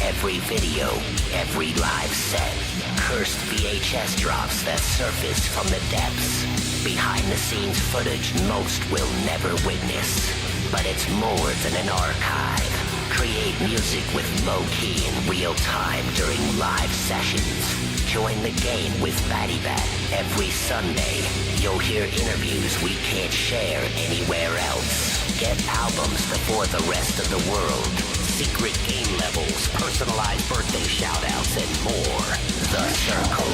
Every video, every live set, cursed VHS drops that surface from the depths. Behind-the-scenes footage most will never witness. But it's more than an archive. Create music with low key in real time during live sessions. Join the game with Batty Bat every Sunday. You'll hear interviews we can't share anywhere else. Get albums before the rest of the world. Secret game levels, personalized birthday shoutouts, and more. The Circle.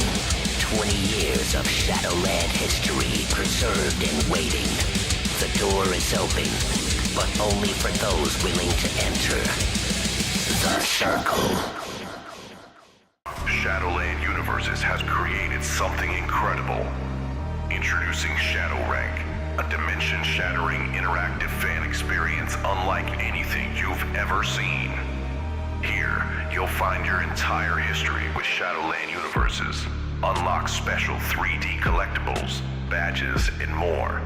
20 years of Shadowland history preserved and waiting. The door is open, but only for those willing to enter. The Circle. Shadowland Universes has created something incredible. Introducing Shadow Rank, a dimension-shattering interactive fan experience unlike anything you've ever seen. Here, you'll find your entire history with Shadowland Universes. Unlock special 3D collectibles, badges, and more.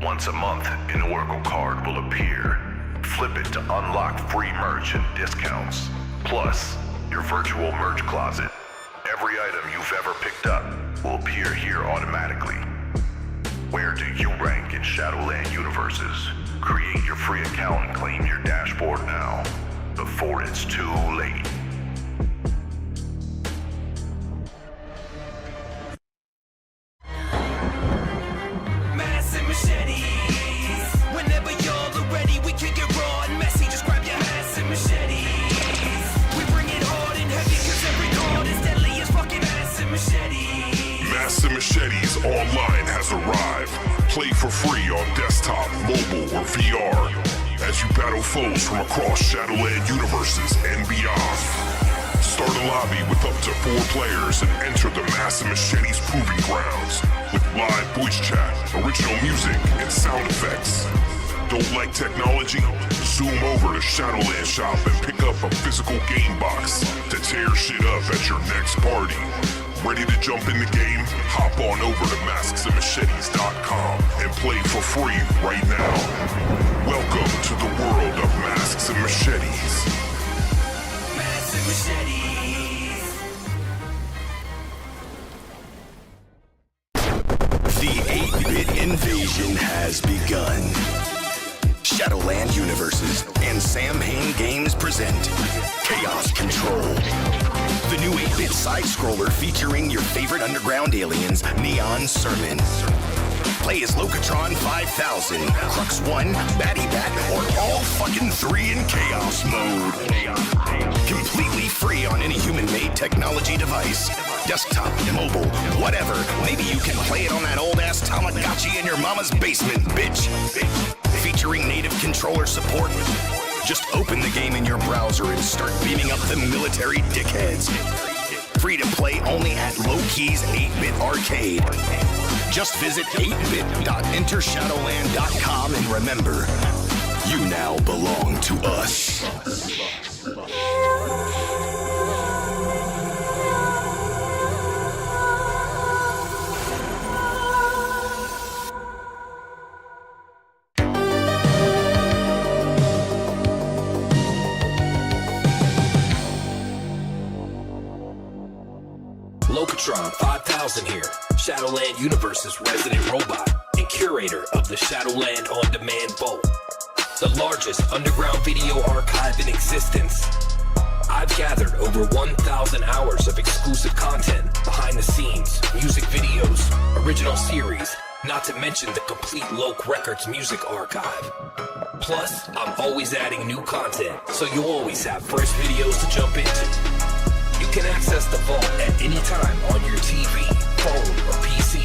Once a month, an Oracle card will appear. Flip it to unlock free merch and discounts. Plus, your virtual merch closet. Every item you've ever picked up will appear here automatically. Where do you rank in Shadowland Universes? Create your free account and claim your dashboard now, before it's too late. Machetes Online has arrived. Play for free on desktop, mobile, or VR as you battle foes from across Shadowland Universes and beyond. Start a lobby with up to 4 players and enter the Massive Machetes Proving Grounds with live voice chat, original music, and sound effects. Don't like technology? Zoom over to Shadowland Shop and pick up a physical game box to tear shit up at your next party. Ready to jump in the game? Hop on over to masksandmachetes.com and play for free right now. Welcome to the world of Masks and Machetes. Masks and Machetes. The 8-bit invasion has begun. Shadowland Universes and Sam Hain Games present Chaos Control. The new 8-bit side-scroller featuring your favorite underground aliens, Neon Sermon. Play as Locatron 5000, Crux 1, Batty Bat, or all fucking 3 in Chaos mode. Completely free on any human-made technology device. Desktop, mobile, whatever. Maybe you can play it on that old-ass Tamagotchi in your mama's basement, bitch. Featuring native controller support. Just open the game in your browser and start beaming up the military dickheads. Free to play only at Low-Key's 8-Bit Arcade. Just visit 8bit.entershadowland.com and remember, you now belong to us. Locatron 5000 here, Shadowland Universe's resident robot and curator of the Shadowland On Demand Vault, the largest underground video archive in existence. I've gathered over 1,000 hours of exclusive content, behind the scenes, music videos, original series, not to mention the complete Loc Records music archive. Plus, I'm always adding new content, so you'll always have fresh videos to jump into. You can access the vault at any time on your TV, phone, or PC.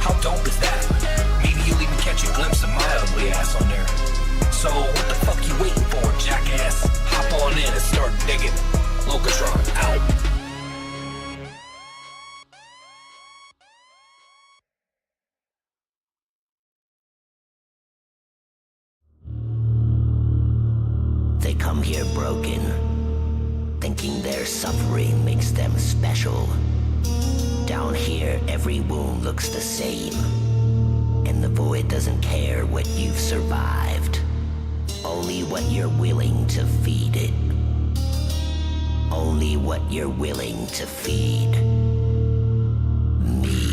How dope is that? Maybe you'll even catch a glimpse of my ugly ass on there. So what the fuck you waiting for, jackass? Hop on in and start digging. Locatron out. They come here broken, thinking their suffering makes them special. Down here, every wound looks the same, and the void doesn't care what you've survived, only what you're willing to feed it. Only what you're willing to feed. Me.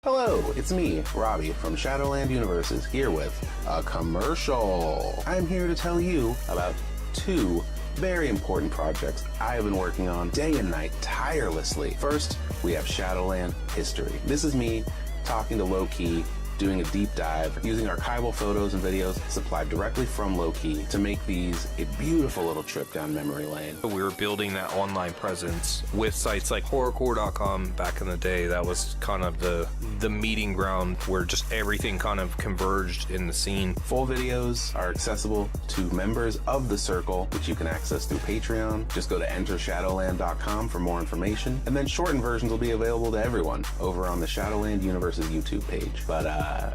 Hello, it's me, Robbie, from Shadowland Universes, here with a commercial. I'm here to tell you about two very important projects I have been working on day and night tirelessly. First, we have Shadowland History. This is me talking to Low-Key, doing a deep dive, using archival photos and videos supplied directly from Low-Key to make these a beautiful little trip down memory lane. We were building that online presence with sites like horrorcore.com back in the day. That was kind of the meeting ground where just everything kind of converged in the scene. Full videos are accessible to members of the Circle, which you can access through Patreon. Just go to entershadowland.com for more information. And then shortened versions will be available to everyone over on the Shadowland Universes YouTube page. But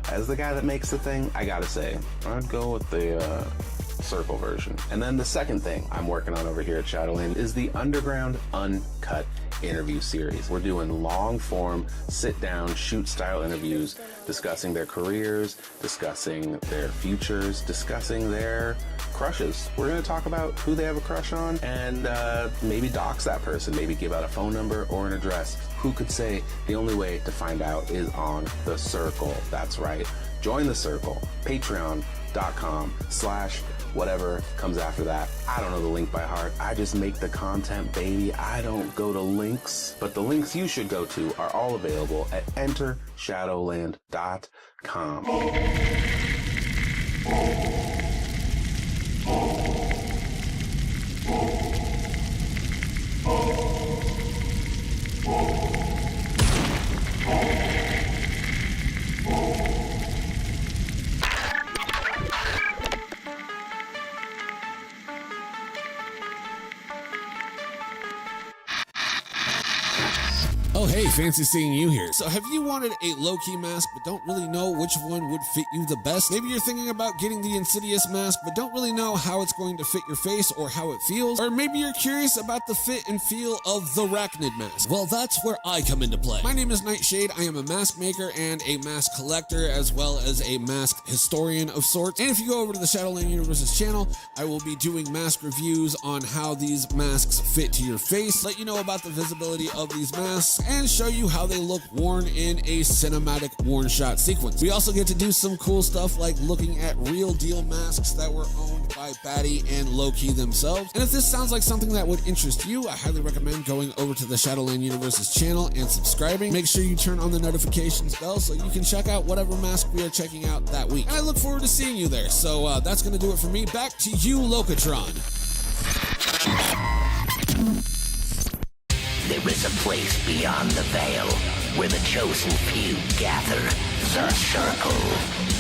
as the guy that makes the thing, I gotta say, I'd go with the Circle version. And then the second thing I'm working on over here at Shadowland is the Underground Uncut interview series. We're doing long form, sit down, shoot style interviews, discussing their careers, discussing their futures, discussing their crushes. We're going to talk about who they have a crush on and maybe dox that person, maybe give out a phone number or an address. Who could say the only way to find out is on the Circle? That's right. Join the Circle. Patreon.com/whatever comes after that. I don't know the link by heart. I just make the content, baby. I don't go to links. But the links you should go to are all available at entershadowland.com. Oh hey, fancy seeing you here. So have you wanted a low-key mask but don't really know which one would fit you the best? Maybe you're thinking about getting the Insidious mask but don't really know how it's going to fit your face or how it feels. Or maybe you're curious about the fit and feel of the Arachnid mask. Well, that's where I come into play. My name is Nightshade. I am a mask maker and a mask collector as well as a mask historian of sorts. And if you go over to the Shadowland Universes channel, I will be doing mask reviews on how these masks fit to your face, let you know about the visibility of these masks, and show you how they look worn in a cinematic worn shot sequence. We also get to do some cool stuff like looking at real deal masks that were owned by Batty and Low-Key themselves. And if this sounds like something that would interest you, I highly recommend going over to the Shadowland Universes channel and subscribing. Make sure you turn on the notifications bell so you can check out whatever mask we are checking out that week. And I look forward to seeing you there. So that's going to do it for me. Back to you, Locatron. There is a place beyond the veil where the chosen few gather. The Circle.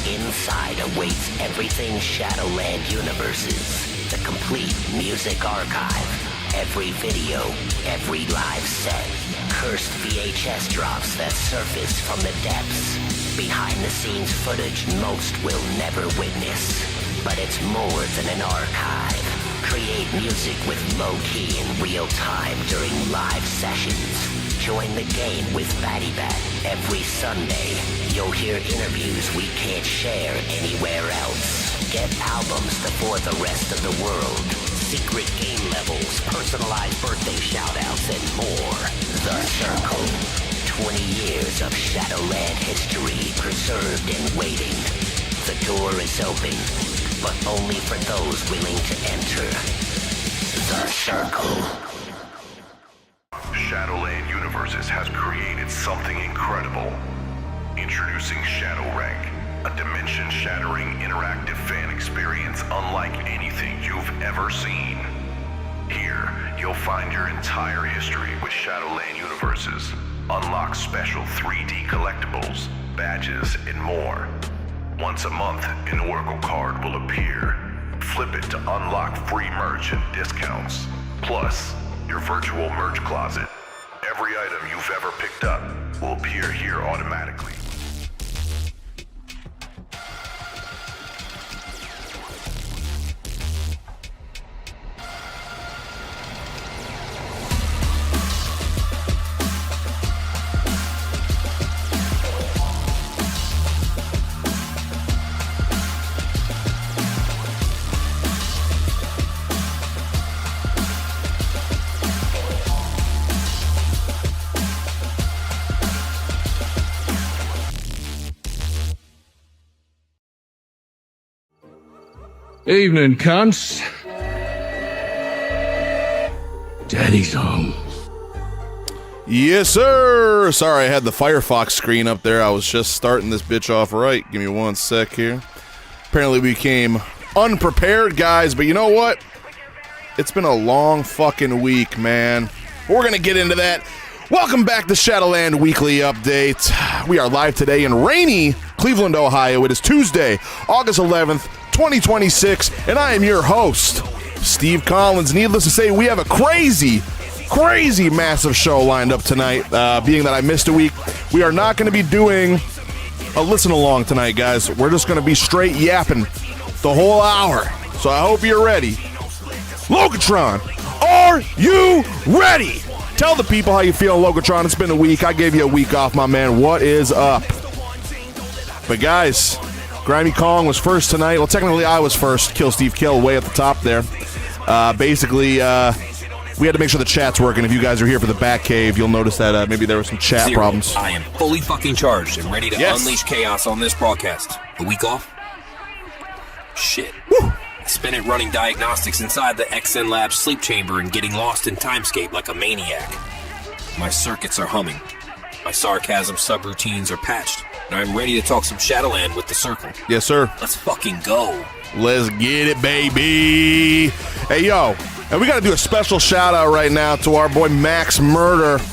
Inside awaits everything Shadowland Universes. The complete music archive. Every video, every live set. Cursed VHS drops that surface from the depths. Behind the scenes footage most will never witness. But it's more than an archive. Create music with Low-Key in real time during live sessions. Join the game with Batty Bat every Sunday. You'll hear interviews we can't share anywhere else. Get albums before the rest of the world. Secret game levels, personalized birthday shoutouts, and more. The Circle. 20 years of Shadowland history preserved and waiting. The door is open, but only for those willing to enter. The Circle. Shadowland Universes has created something incredible. Introducing Shadow Rank, a dimension-shattering interactive fan experience unlike anything you've ever seen. Here, you'll find your entire history with Shadowland Universes. Unlock special 3D collectibles, badges, and more. Once a month, an Oracle card will appear. Flip it to unlock free merch and discounts. Plus, your virtual merch closet. Every item you've ever picked up will appear here automatically. Evening, cunts. Daddy's home. Yes, sir. Sorry, I had the Firefox screen up there. I was just starting this bitch off right. Give me one sec here. Apparently we came unprepared, guys, but you know what? It's been a long fucking week, man. We're gonna get into that. Welcome back to Shadowland Weekly Update. We are live today in rainy Cleveland, Ohio. It is Tuesday, August 11th, 2026, and I am your host, Steve Collins. Needless to say, we have a crazy massive show lined up tonight. Being that I missed a week, we are not going to be doing a listen along tonight, guys. We're just going to be straight yapping the whole hour. So I hope you're ready. Locatron, are you ready? Tell the people how you feel, Locatron. It's been a week. I gave you a week off, my man. What is up? But guys, Grimy Kong was first tonight. Well, technically I was first. Kill Steve Kill way at the top there. Basically, we had to make sure the chat's working. If you guys are here for the Batcave, you'll notice that maybe there were some chat problems. I am fully fucking charged and ready to unleash chaos on this broadcast. A week off? Shit. Woo. I spent it running diagnostics inside the XN Lab sleep chamber and getting lost in timescape like a maniac. My circuits are humming. My sarcasm subroutines are patched. And I'm ready to talk some Shadowland with the Circle. Yes, sir. Let's fucking go. Let's get it, baby. Hey, yo. And we got to do a special shout out right now to our boy Max Murder.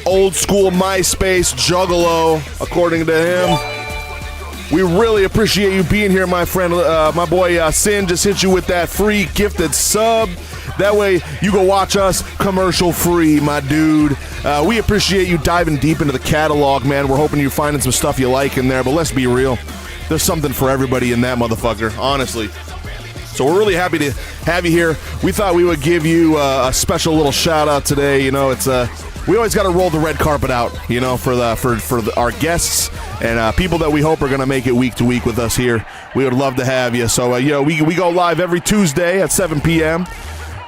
Old school MySpace juggalo, according to him. We really appreciate you being here, my friend. My boy Sin just hit you with that free gifted sub. That way you go watch us commercial free, my dude. We appreciate you diving deep into the catalog, man. We're hoping you're finding some stuff you like in there, but let's be real. There's something for everybody in that motherfucker, honestly. So we're really happy to have you here. We thought we would give you a special little shout out today. You know, it's we always got to roll the red carpet out, you know, for our guests and people that we hope are going to make it week to week with us here. We would love to have you. So, you know, we go live every Tuesday at 7 p.m.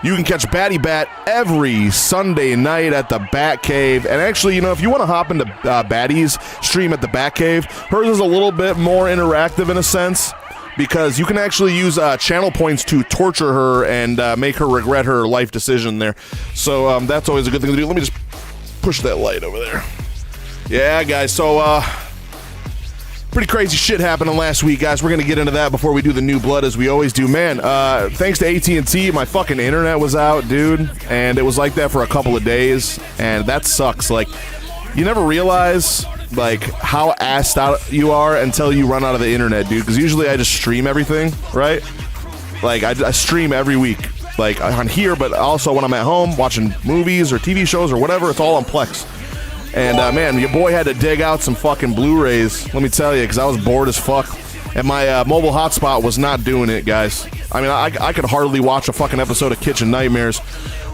You can catch Batty Bat every Sunday night at the Batcave. And actually, you know, if you want to hop into Batty's stream at the Batcave, hers is a little bit more interactive in a sense, because you can actually use channel points to torture her and make her regret her life decision there. So that's always a good thing to do. Let me just push that light over there. Yeah, guys, so pretty crazy shit happening last week, guys. We're going to get into that before we do the new blood, as we always do. Man, thanks to AT&T, my fucking internet was out, dude, and it was like that for a couple of days, and that sucks. Like, you never realize like how assed out you are until you run out of the internet, dude, because usually I just stream everything, right? Like I stream every week, like on here, but also when I'm at home watching movies or TV shows or whatever, it's all on Plex. And man, your boy had to dig out some fucking Blu-rays, let me tell you, because I was bored as fuck, and my mobile hotspot was not doing it, guys. I mean, I could hardly watch a fucking episode of Kitchen Nightmares,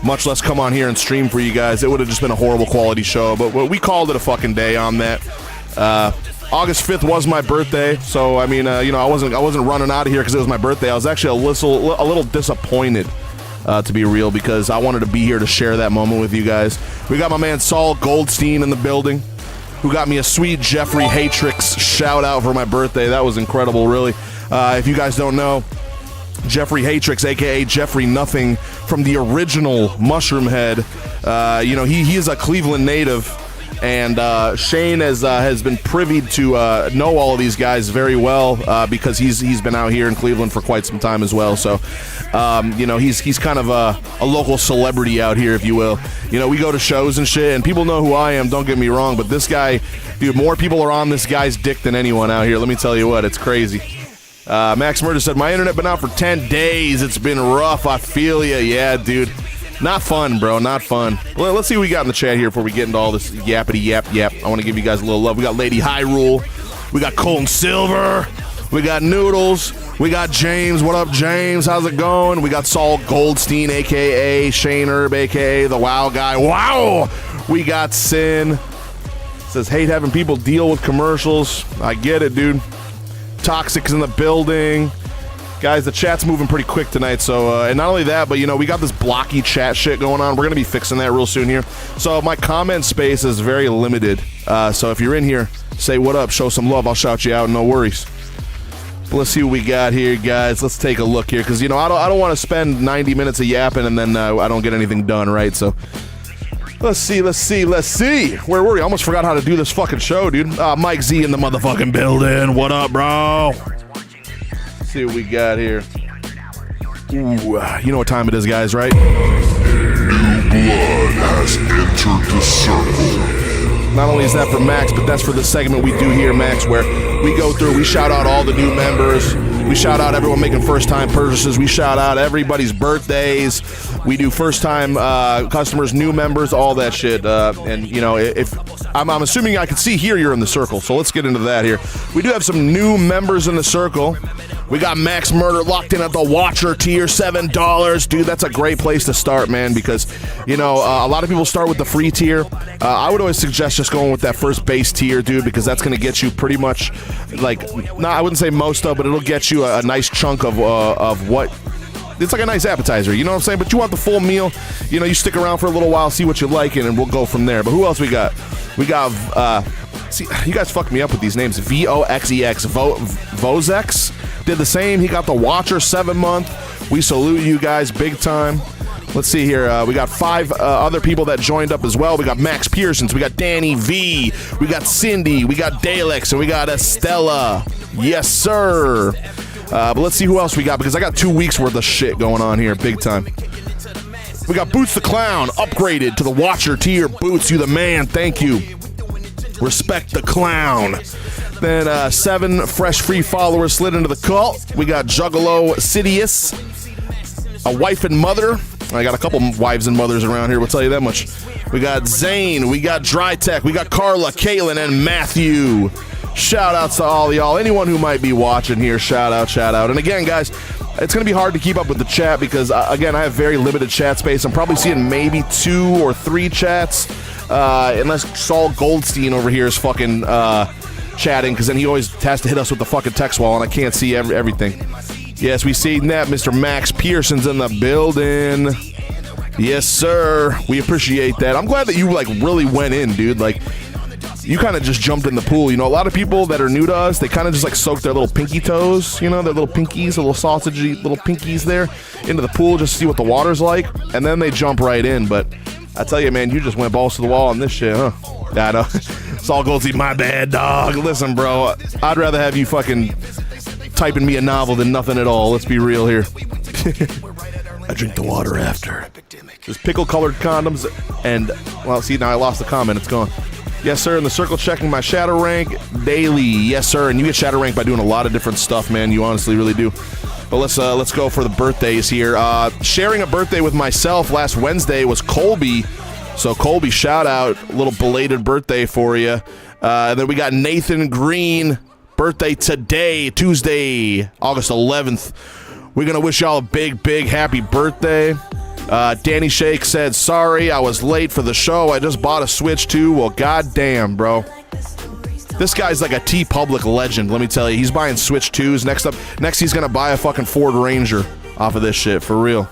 much less come on here and stream for you guys. It would have just been a horrible quality show, but we called it a fucking day on that. August 5th was my birthday, so I mean, you know, I wasn't running out of here because it was my birthday. I was actually a little disappointed, to be real, because I wanted to be here to share that moment with you guys. We got my man Saul Goldstein in the building, who got me a sweet Jeffrey Hatrix shout out for my birthday. That was incredible, really. If you guys don't know, Jeffrey Hatrix, aka Jeffrey Nothing, from the original Mushroom Head. You know, he is a Cleveland native, and Shane has been privy to know all of these guys very well because he's been out here in Cleveland for quite some time as well. So, you know, he's kind of a local celebrity out here, if you will. You know, we go to shows and shit, and people know who I am. Don't get me wrong, but this guy, dude, more people are on this guy's dick than anyone out here. Let me tell you what, it's crazy. Max Murder said, my internet been out for 10 days. It's been rough. I feel ya. Yeah, dude. Not fun, bro. Not fun. Well, let's see what we got in the chat here before we get into all this yappity yap. I want to give you guys a little love. We got Lady Hyrule. We got Colton Silver. We got Noodles. We got James. What up, James? How's it going? We got Saul Goldstein, a.k.a. Shane Herb, a.k.a. the Wow Guy. Wow! We got Sin. Says, hate having people deal with commercials. I get it, dude. Toxic's in the building. Guys, the chat's moving pretty quick tonight, so, and not only that, but, you know, we got this blocky chat shit going on. We're going to be fixing that real soon here. So my comment space is very limited. So if you're in here, say what up, show some love. I'll shout you out, no worries. But let's see what we got here, guys. Let's take a look here, because, you know, I don't want to spend 90 minutes of yapping and then I don't get anything done, right? So let's see. Where were we? I almost forgot how to do this fucking show, dude. Mike Z in the motherfucking building. What up, bro? Let's see what we got here. Ooh, you know what time it is, guys, right? New blood has entered the circle. Not only is that for Max, but that's for the segment we do here, Max, where we go through, we shout out all the new members, we shout out everyone making first-time purchases, we shout out everybody's birthdays, we do first-time customers, new members, all that shit. And, you know, if I'm assuming I can see here you're in the circle, so let's get into that here. We do have some new members in the circle. We got Max Murder locked in at the Watcher tier, $7. Dude, that's a great place to start, man, because, you know, a lot of people start with the free tier. I would always suggest just going with that first base tier, dude, because that's going to get you pretty much, like, I wouldn't say most of, but it'll get you a nice chunk of what... It's like a nice appetizer, you know what I'm saying? But you want the full meal, you know, you stick around for a little while, see what you like, and we'll go from there. But who else we got? We got, see, you guys fucked me up with these names. VOXEX, Vozex did the same. He got the Watcher 7-month. We salute you guys big time. Let's see here. We got 5 other people that joined up as well. We got Max Pearsons. We got Danny V. We got Cindy. We got Daleks. And we got Estella. Yes, sir. But let's see who else we got, because I got 2 weeks worth of shit going on here, big time. We got Boots the Clown, upgraded to the Watcher tier. Boots, you the man, thank you. Respect the clown. Then 7 fresh free followers slid into the cult. We got Juggalo Sidious, a wife and mother. I got a couple wives and mothers around here, we'll tell you that much. We got Zane, we got Drytech, we got Carla, Kaylin, and Matthew. Shout outs to all y'all. Anyone who might be watching here, shout out. And again, guys, it's going to be hard to keep up with the chat because, again, I have very limited chat space. I'm probably seeing maybe 2 or 3 chats, unless Saul Goldstein over here is fucking chatting, because then he always has to hit us with the fucking text wall, and I can't see everything. Yes, we see that. Mr. Max Pearson's in the building. Yes, sir. We appreciate that. I'm glad that you, like, really went in, dude. Like, you kind of just jumped in the pool. You know, a lot of people that are new to us, they kind of just like soak their little pinky toes, you know, their little pinkies, little sausagey little pinkies there into the pool just to see what the water's like, and then they jump right in. But I tell you, man, you just went balls to the wall on this shit, huh? Yeah, I know. Saul Goldstein, my bad, dog. Listen, bro, I'd rather have you fucking typing me a novel than nothing at all. Let's be real here. I drink the water after. There's pickle-colored condoms, and, well, see, now I lost the comment. It's gone. Yes, sir, in the circle checking my shadow rank daily. Yes, sir, and you get shadow rank by doing a lot of different stuff, man. You honestly really do. But let's go for the birthdays here. Sharing a birthday with myself last Wednesday was Colby. So, Colby, shout out. A little belated birthday for you. And then we got Nathan Green. Birthday today, Tuesday, August 11th. We're going to wish y'all a big, big happy birthday. Danny Shake said, sorry, I was late for the show. I just bought a Switch too. Well, goddamn, bro. This guy's like a T-Public legend, let me tell you. He's buying Switch 2s. Next he's going to buy a fucking Ford Ranger off of this shit, for real.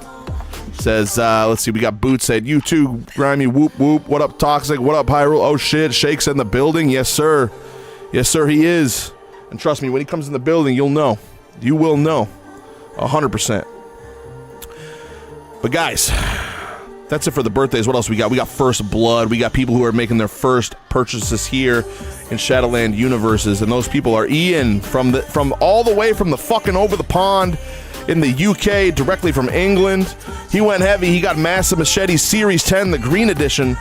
Says, let's see, we got Boots said, you too, Grimy, whoop, whoop. What up, Toxic? What up, Hyrule? Oh, shit, Shake's in the building. Yes, sir. Yes, sir, he is. And trust me, when he comes in the building, you'll know. You will know. 100%. But guys, that's it for the birthdays. What else we got? We got First Blood. We got people who are making their first purchases here in Shadowland Universes, and those people are Ian from all the way from the fucking over the pond in the UK, directly from England. He went heavy. He got Massive Machete Series 10, the green edition,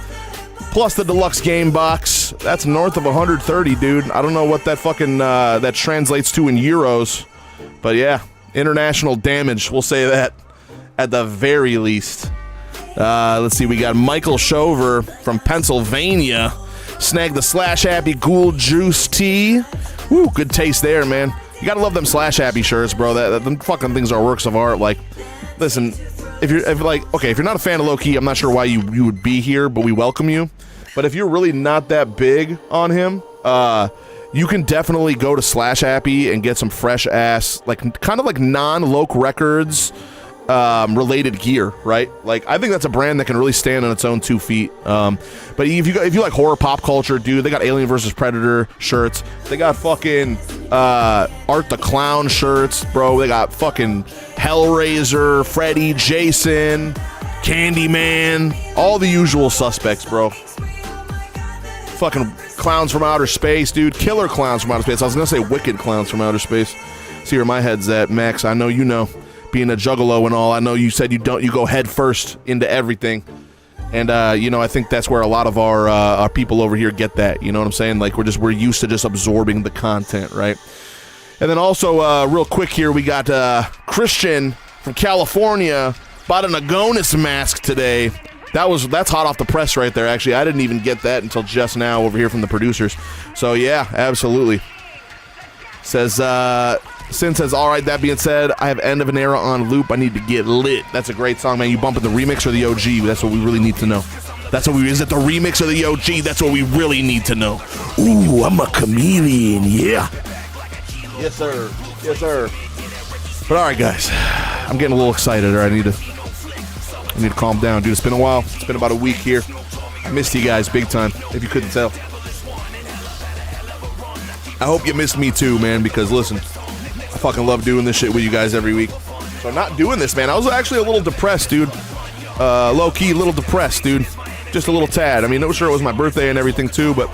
plus the deluxe game box. That's north of 130, dude. I don't know what that fucking that translates to in euros, but yeah, international damage. We'll say that. At the very least. Let's see, we got Michael Shover from Pennsylvania. Snagged the Slash Happy Ghoul Juice Tea. Woo, good taste there, man. You gotta love them Slash Happy shirts, bro. Them fucking things are works of art. Like, listen, if you're not a fan of Low Key, I'm not sure why you would be here, but we welcome you. But if you're really not that big on him, you can definitely go to Slash Happy and get some fresh ass, like, kind of like non-Loke Records related gear, right? Like, I think that's a brand that can really stand on its own 2 feet. But if you like horror pop culture, dude, they got Alien vs. Predator shirts. They got fucking Art the Clown shirts, bro. They got fucking Hellraiser, Freddy, Jason, Candyman, all the usual suspects, bro. Fucking clowns from outer space, dude. Killer clowns from outer space. I was gonna say wicked clowns from outer space. See where my head's at, Max. I know you know. Being a juggalo and all, I know you said you go head first into everything. And I think that's where a lot of our people over here get that. You know what I'm saying? Like, we're used to just absorbing the content, right? And then also, real quick here, we got Christian from California bought an Agonis mask today. That's hot off the press right there, actually. I didn't even get that until just now over here from the producers. So, yeah, absolutely. Says, all right, that being said, I have End of an Era on loop. I need to get lit. That's a great song, man. You bumping the remix or the OG? That's what we really need to know. Is it the remix or the OG? That's what we really need to know. Ooh, I'm a chameleon, yeah. Yes, sir. Yes, sir. But all right, guys, I'm getting a little excited. Or I need to calm down, dude. It's been a while. It's been about a week here. I missed you guys big time, if you couldn't tell. I hope you missed me too, man, because listen, I fucking love doing this shit with you guys every week. So I'm not doing this, man. I was actually a little depressed, dude. Low-key, a little depressed, dude. Just a little tad. I mean, no, sure, it was my birthday and everything too, but,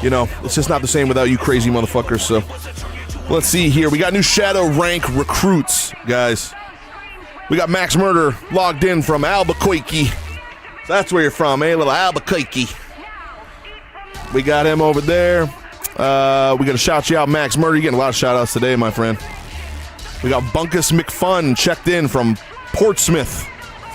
it's just not the same without you crazy motherfuckers, so. Let's see here. We got new Shadow Rank recruits, guys. We got Max Murder logged in from Albuquerque. That's where you're from, eh? Little Albuquerque. We got him over there. We got to shout you out, Max Murder. You're getting a lot of shout outs today, my friend. We got Bunkus McFun checked in from Portsmouth.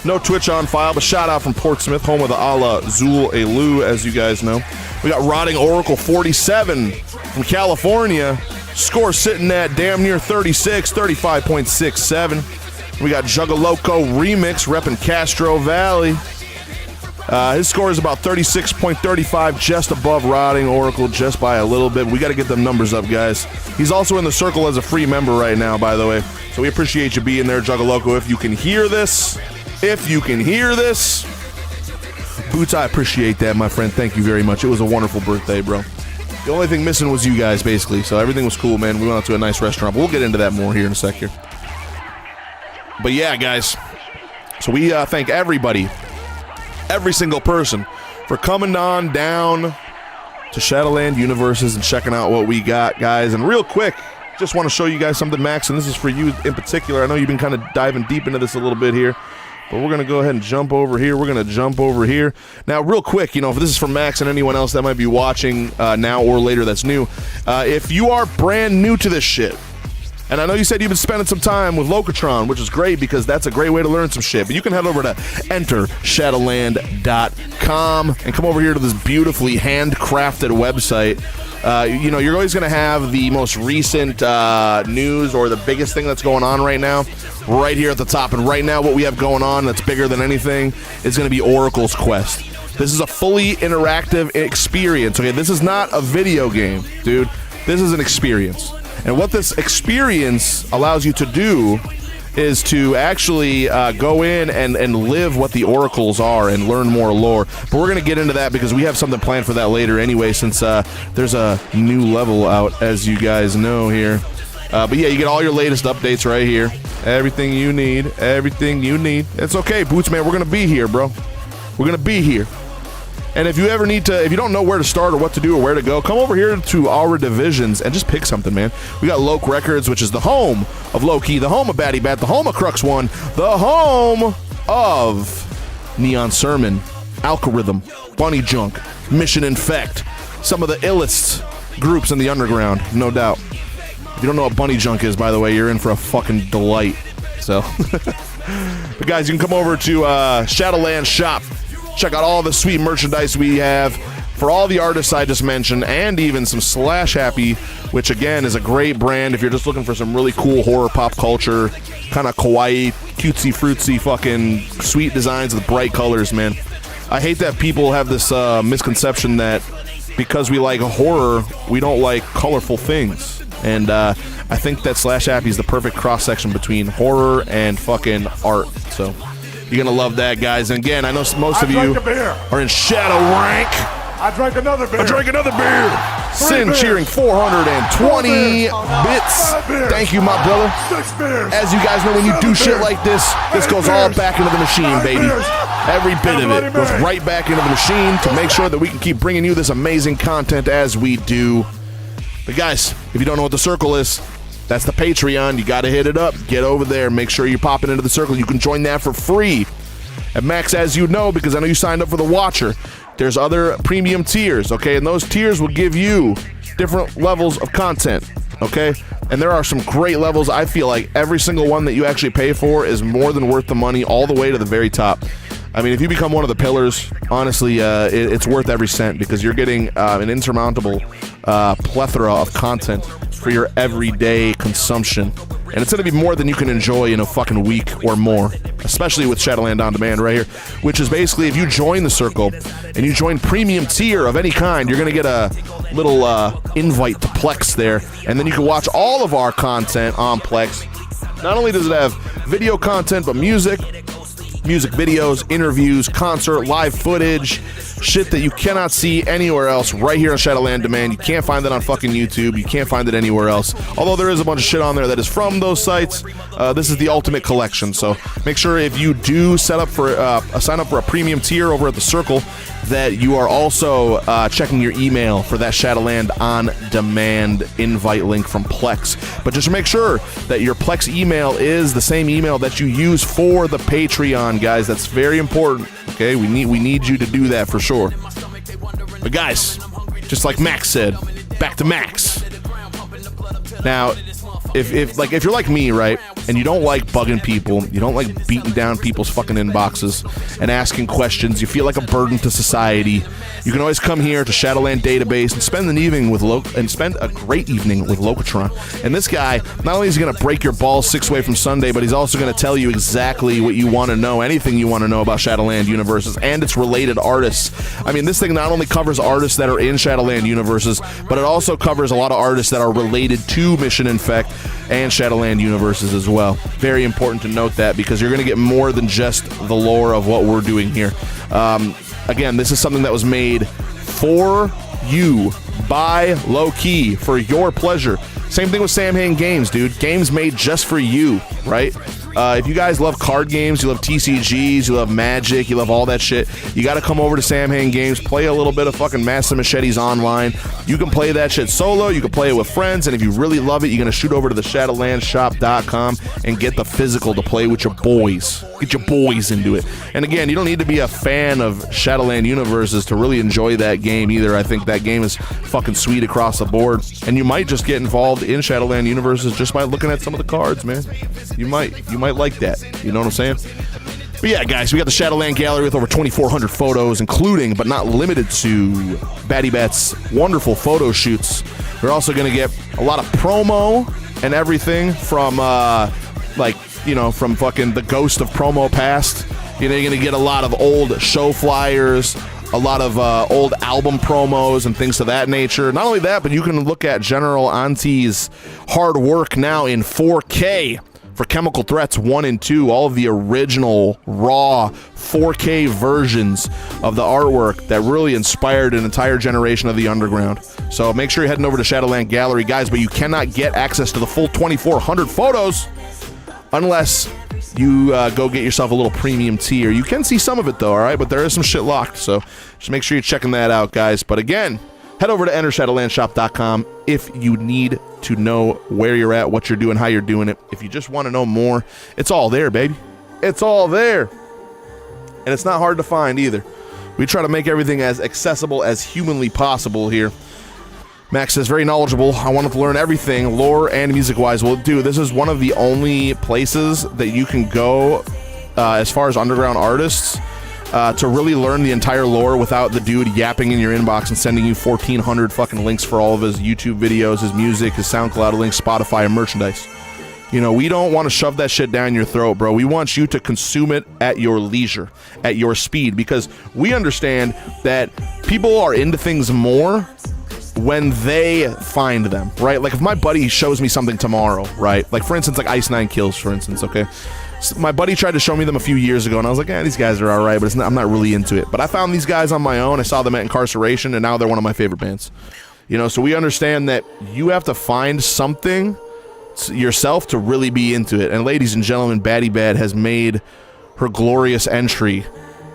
No Twitch on file, but shout out from Portsmouth, home of the Ala Zul Elu, as you guys know. We got Rotting Oracle 47 from California. Score sitting at damn near 36, 35.67. We got Juggaloco Remix repping Castro Valley. His score is about 36.35, just above Rotting Oracle, just by a little bit. We got to get them numbers up, guys. He's also in the circle as a free member right now, by the way. So we appreciate you being there, Juggaloco. If you can hear this, Boots, I appreciate that, my friend. Thank you very much. It was a wonderful birthday, bro. The only thing missing was you guys, basically. So everything was cool, man. We went out to a nice restaurant. We'll get into that more here in a sec here. But yeah, guys. So we thank everybody, every single person, for coming on down to Shadowland Universes and checking out what we got, guys. And real quick, just want to show you guys something, Max, and this is for you in particular. I know you've been kind of diving deep into this a little bit here, but we're going to go ahead and jump over here. Now, real quick, if this is for Max and anyone else that might be watching now or later that's new, if you are brand new to this shit, and I know you said you've been spending some time with Locatron, which is great because that's a great way to learn some shit. But you can head over to entershadowland.com and come over here to this beautifully handcrafted website. You're always going to have the most recent news or the biggest thing that's going on right now right here at the top. And right now what we have going on that's bigger than anything is going to be Oracle's Quest. This is a fully interactive experience. Okay, this is not a video game, dude. This is an experience. And what this experience allows you to do is to actually go in and live what the oracles are and learn more lore. But we're going to get into that because we have something planned for that later anyway, since there's a new level out, as you guys know here. But yeah, you get all your latest updates right here. Everything you need. It's okay, Boots, man. We're going to be here, bro. We're going to be here. And if you ever need to, if you don't know where to start or what to do or where to go, come over here to our divisions and just pick something, man. We got Loke Records, which is the home of Loki, the home of Batty Bat, the home of Crux One, the home of Neon Sermon, Algorithm, Bunny Junk, Mission Infect, some of the illest groups in the underground, no doubt. If you don't know what Bunny Junk is, by the way, you're in for a fucking delight. So, but guys, you can come over to Shadowland Shop. Check out all the sweet merchandise we have for all the artists I just mentioned, and even some Slash Happy, which again is a great brand if you're just looking for some really cool horror pop culture, kind of kawaii, cutesy fruitsy fucking sweet designs with bright colors, man. I hate that people have this misconception that because we like horror, we don't like colorful things. And I think that Slash Happy is the perfect cross-section between horror and fucking art. So you're going to love that, guys. And again, I know most of you are in Shadow Rank. I drank another beer. Sin cheering 420 bits. Thank you, my brother. As you guys know, when you do shit like this goes all back into the machine, baby. Every bit of it goes right back into the machine to make sure that we can keep bringing you this amazing content as we do. But guys, if you don't know what the circle is, that's the Patreon. You got to hit it up. Get over there. Make sure you're popping into the circle. You can join that for free. And Max, as you know, because I know you signed up for the Watcher, there's other premium tiers, okay? And those tiers will give you different levels of content, okay? And there are some great levels. I feel like every single one that you actually pay for is more than worth the money all the way to the very top. I mean, if you become one of the pillars, honestly, it's worth every cent because you're getting an insurmountable plethora of content for your everyday consumption. And it's going to be more than you can enjoy in a fucking week or more, especially with Shadowland On Demand right here, which is basically if you join the circle and you join premium tier of any kind, you're going to get a little invite to Plex there, and then you can watch all of our content on Plex. Not only does it have video content, but music videos, interviews, concert, live footage, shit that you cannot see anywhere else right here on Shadowland Demand. You can't find that on fucking YouTube. You can't find it anywhere else. Although there is a bunch of shit on there that is from those sites. This is the ultimate collection. So make sure if you do sign up for a premium tier over at the Circle, that you are also checking your email for that Shadowland On Demand invite link from Plex. But just make sure that your Plex email is the same email that you use for the Patreon, guys. That's very important. Okay, we need you to do that for sure. But guys, just like Max said, back to Max. Now, if you're like me, right, and you don't like bugging people, you don't like beating down people's fucking inboxes and asking questions, you feel like a burden to society, you can always come here to Shadowland Database and spend a great evening with Locatron. And this guy, not only is he going to break your balls 6 away from Sunday, but he's also going to tell you exactly what you want to know, anything you want to know about Shadowland Universes and its related artists. I mean, this thing not only covers artists that are in Shadowland Universes, but it also covers a lot of artists that are related to Mission Infect and Shadowland Universes as well. Very important to note that, because you're going to get more than just the lore of what we're doing here. Again, this is something that was made for you by Low Key for your pleasure. Same thing with Sam Hain Games, dude. Games made just for you, right? If you guys love card games, you love TCGs, you love Magic, you love all that shit, you got to come over to Sam Hain Games, play a little bit of fucking Master Machetes online. You can play that shit solo, you can play it with friends, and if you really love it, you're going to shoot over to the shadowlandshop.com and get the physical to play with your boys. Get your boys into it. And again, you don't need to be a fan of Shadowland Universes to really enjoy that game either. I think that game is fucking sweet across the board, and you might just get involved in Shadowland Universes just by looking at some of the cards, man. You might like that. You know what I'm saying? But yeah, guys, we got the Shadowland Gallery with over 2,400 photos, including, but not limited to, Batty Bat's wonderful photo shoots. We're also going to get a lot of promo and everything from, from fucking the ghost of promo past. You know, you're going to get a lot of old show flyers, a lot of old album promos and things of that nature. Not only that, but you can look at General Auntie's hard work now in 4K for Chemical Threats 1 and 2, all of the original raw 4K versions of the artwork that really inspired an entire generation of the underground. So make sure you're heading over to Shadowland Gallery, guys, but you cannot get access to the full 2,400 photos unless you go get yourself a little premium tier. You can see some of it though, all right, but there is some shit locked, so just make sure you're checking that out, guys. But again, head over to entershadowlandshop.com if you need to know where you're at, what you're doing, how you're doing it. If you just want to know more, it's all there, baby. It's all there. And it's not hard to find either. We try to make everything as accessible as humanly possible here. Max is very knowledgeable. I wanted to learn everything, lore and music-wise. Well, dude, this is one of the only places that you can go as far as underground artists to really learn the entire lore without the dude yapping in your inbox and sending you 1,400 fucking links for all of his YouTube videos, his music, his SoundCloud links, Spotify, and merchandise. You know, we don't want to shove that shit down your throat, bro. We want you to consume it at your leisure, at your speed, because we understand that people are into things more when they find them, right? Like if my buddy shows me something tomorrow, right? Like for instance, like Ice 9 Kills, for instance, okay? So my buddy tried to show me them a few years ago, and I was like, these guys are all right, but I'm not really into it. But I found these guys on my own. I saw them at Incarceration, and now they're one of my favorite bands. You know, so we understand that you have to find something yourself to really be into it. And ladies and gentlemen, Batty Bad has made her glorious entry,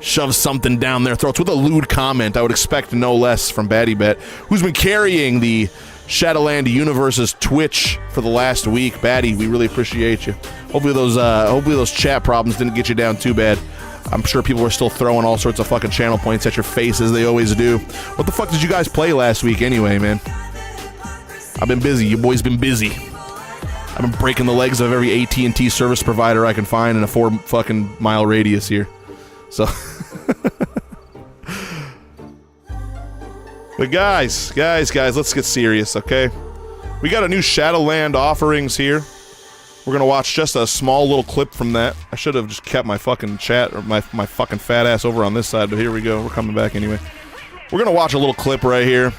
shove something down their throats with a lewd comment. I would expect no less from Batty Bat, who's been carrying the Shadowland Universe's Twitch for the last week. Batty, we really appreciate you. Hopefully those chat problems didn't get you down too bad. I'm sure people are still throwing all sorts of fucking channel points at your face as they always do. What the fuck did you guys play last week anyway, man? I've been busy. Your boy's been busy. I've been breaking the legs of every AT&T service provider I can find in a 4 fucking mile radius here. So, but guys, let's get serious, okay? We got a new Shadowland offerings here. We're gonna watch just a small little clip from that. I should have just kept my fucking chat or my fucking fat ass over on this side, but here we go. We're coming back anyway. We're gonna watch a little clip right here.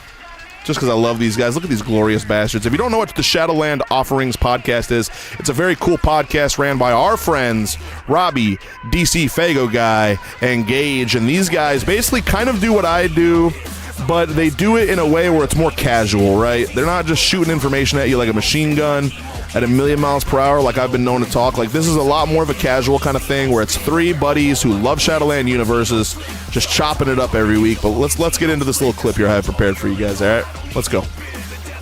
Just because I love these guys. Look at these glorious bastards. If you don't know what the Shadowland Offerings podcast is, it's a very cool podcast ran by our friends, Robbie, DC Fago Guy, and Gage. And these guys basically kind of do what I do, but they do it in a way where it's more casual, right? They're not just shooting information at you like a machine gun at 1,000,000 miles per hour like I've been known to talk. Like, this is a lot more of a casual kind of thing where it's 3 buddies who love Shadowland universes just chopping it up every week. But let's get into this little clip here I have prepared for you guys, all right? Let's go.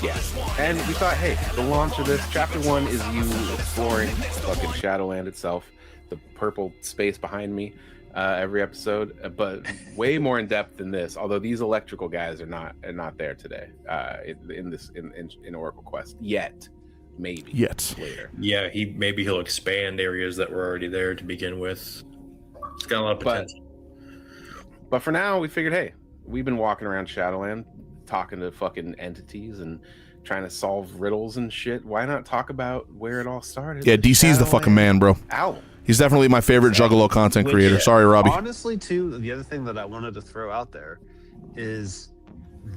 Yeah, and we thought, hey, the launch of this, Chapter 1 is you exploring fucking Shadowland itself, the purple space behind me every episode, but way more in depth than this, although these electrical guys are not there today in Oracle Quest yet. Maybe later. Yeah, he'll expand areas that were already there to begin with. It's got a lot of potential. But for now, we figured, hey, we've been walking around Shadowland, talking to fucking entities and trying to solve riddles and shit. Why not talk about where it all started? Yeah, DC's the fucking man, bro. Ow. He's definitely my favorite Juggalo content creator. Sorry, Robbie. Honestly, too, the other thing that I wanted to throw out there is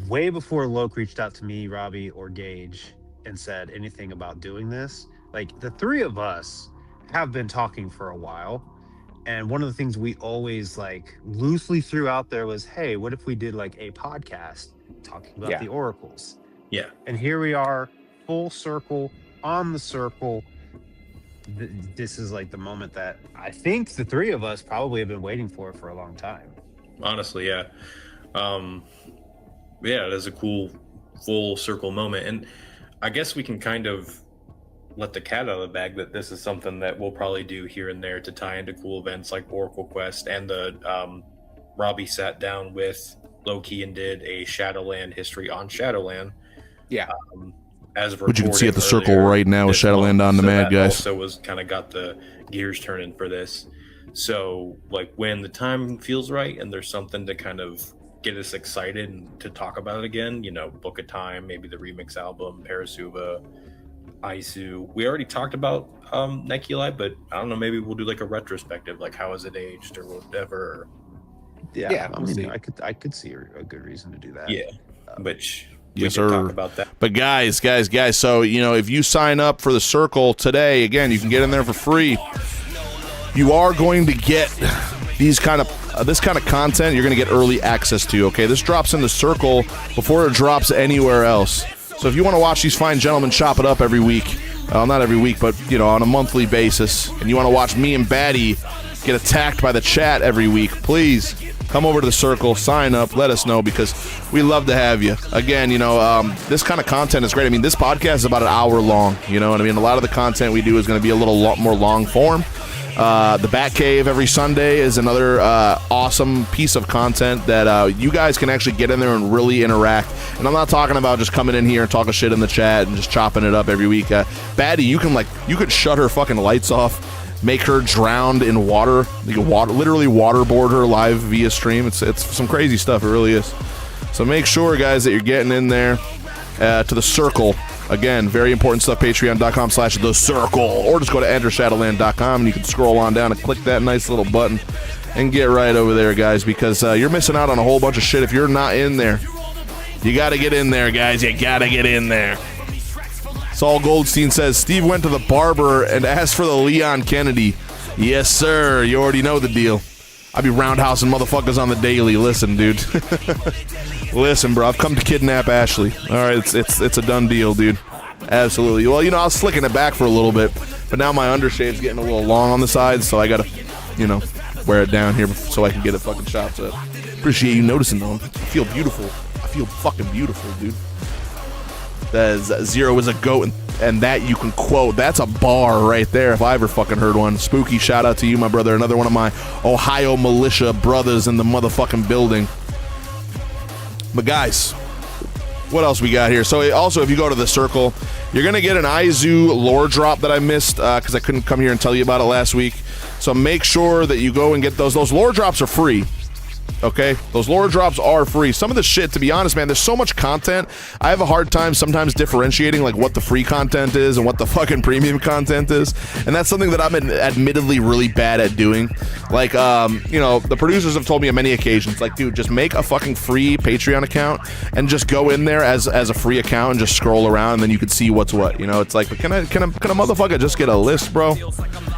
way before Loke reached out to me, Robbie, or Gage, and said anything about doing this, like, the 3 of us have been talking for a while, and one of the things we always like loosely threw out there was, hey, what if we did like a podcast talking about the oracles? Yeah. And here we are, full circle, on the circle. This is like the moment that I think the 3 of us probably have been waiting for a long time. Honestly, yeah. It is a cool full circle moment, and I guess we can kind of let the cat out of the bag that this is something that we'll probably do here and there to tie into cool events like Oracle Quest, and the Robbie sat down with Loki and did a Shadowland history on Shadowland. Yeah. Which you can see at the circle right now with Shadowland on demand, guys. Also was kind of got the gears turning for this. So like when the time feels right and there's something to kind of get us excited and to talk about it again, book a time, maybe the remix album, Parasuva, Aisu. We already talked about Nekuli, but I don't know, maybe we'll do like a retrospective, like how has it aged or whatever. Yeah, I mean, I could see a good reason to do that. Yeah, which yes, we can sir. Talk about that. But guys, so if you sign up for the circle today, again, you can get in there for free. You are going to get this kind of content. You're going to get early access to. Okay, this drops in the circle before it drops anywhere else. So if you want to watch these fine gentlemen chop it up every week, not every week, but on a monthly basis, and you want to watch me and Batty get attacked by the chat every week, please come over to the circle, sign up, let us know, because we love to have you. Again, this kind of content is great. I mean, this podcast is about an hour long. You know what I mean? A lot of the content we do is going to be a lot more long form. The Batcave every Sunday is another awesome piece of content that you guys can actually get in there and really interact. And I'm not talking about just coming in here and talking shit in the chat and just chopping it up every week. Batty, you could shut her fucking lights off, make her drowned in water. You can literally waterboard her live via stream. It's some crazy stuff. It really is. So make sure, guys, that you're getting in there to the circle. Again, very important stuff, patreon.com/the circle, or just go to entershadowland.com and you can scroll on down and click that nice little button and get right over there, guys, because you're missing out on a whole bunch of shit if you're not in there. You got to get in there, guys. You got to get in there. Saul Goldstein says, Steve went to the barber and asked for the Leon Kennedy. Yes, sir. You already know the deal. I be roundhousing motherfuckers on the daily. Listen, dude. Listen, bro. I've come to kidnap Ashley. All right, it's a done deal, dude. Absolutely. Well, I was slicking it back for a little bit, but now my undershave's getting a little long on the sides, so I got to, wear it down here so I can get it fucking chopped up. Appreciate you noticing, though. I feel beautiful. I feel fucking beautiful, dude. That is, Zero is a goat, and that you can quote. That's a bar right there if I ever fucking heard one. Spooky, shout out to you, my brother. Another one of my Ohio militia brothers in the motherfucking building. But guys, what else we got here? So also, if you go to the Circle, you're going to get an Izu lore drop that I missed because I couldn't come here and tell you about it last week. So make sure that you go and get those. Those lore drops are free. Okay, those lore drops are free. Some of the shit, to be honest, man, there's so much content. I have a hard time sometimes differentiating like what the free content is and what the fucking premium content is, and that's something that I'm admittedly really bad at doing. Like, the producers have told me on many occasions, like, dude, just make a fucking free Patreon account and just go in there as a free account and just scroll around, and then you can see what's what. It's like, but can a motherfucker just get a list, bro?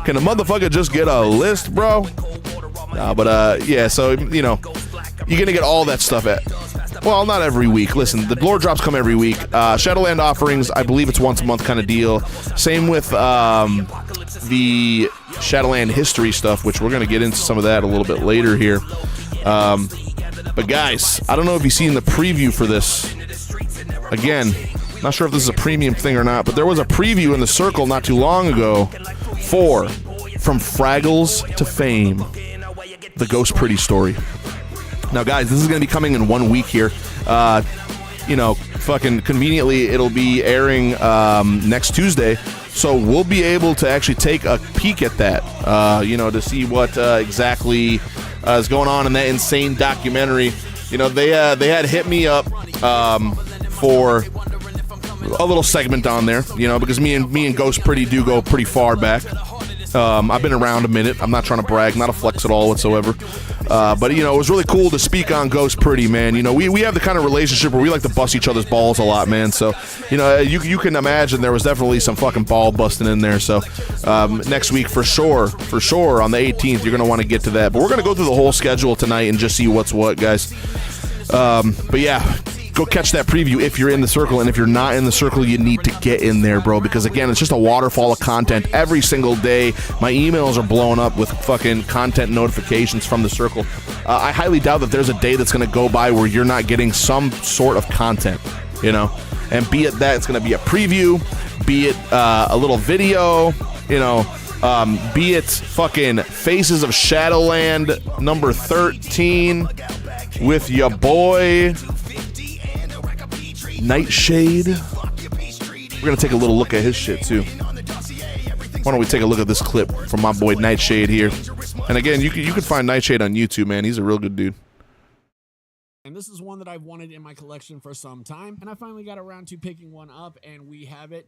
Can a motherfucker just get a list, bro? Yeah, so, you're going to get all that stuff well, not every week. Listen, the lore drops come every week. Shadowland offerings, I believe it's once a month kind of deal. Same with the Shadowland history stuff, which we're going to get into some of that a little bit later here. But guys, I don't know if you've seen the preview for this. Again, not sure if this is a premium thing or not, but there was a preview in the Circle not too long ago for From Fraggles to Fame, the Ghost Pretty story. Now, guys, this is going to be coming in 1 week here. Fucking conveniently, it'll be airing next Tuesday. So we'll be able to actually take a peek at that, to see what exactly is going on in that insane documentary. They had hit me up for a little segment on there, because me and Ghost Pretty do go pretty far back. I've been around a minute. I'm not trying to brag, not a flex at all whatsoever. But it was really cool to speak on Ghost Pretty, man. We have the kind of relationship where we like to bust each other's balls a lot, man. So, you can imagine there was definitely some fucking ball busting in there. So, next week for sure, on the 18th, you're going to want to get to that. But we're going to go through the whole schedule tonight and just see what's what, guys. But yeah, go catch that preview if you're in the Circle, and if you're not in the Circle, you need to get in there, bro, because again, it's just a waterfall of content every single day. My emails are blowing up with fucking content notifications from the Circle. I highly doubt that there's a day that's going to go by where you're not getting some sort of content, and be it that it's going to be a preview, be it a little video, be it fucking Faces of Shadowland number 13 with your boy Nightshade. We're going to take a little look at his shit, too. Why don't we take a look at this clip from my boy Nightshade here. And again, you can find Nightshade on YouTube, man. He's a real good dude. And this is one that I've wanted in my collection for some time, and I finally got around to picking one up, and we have it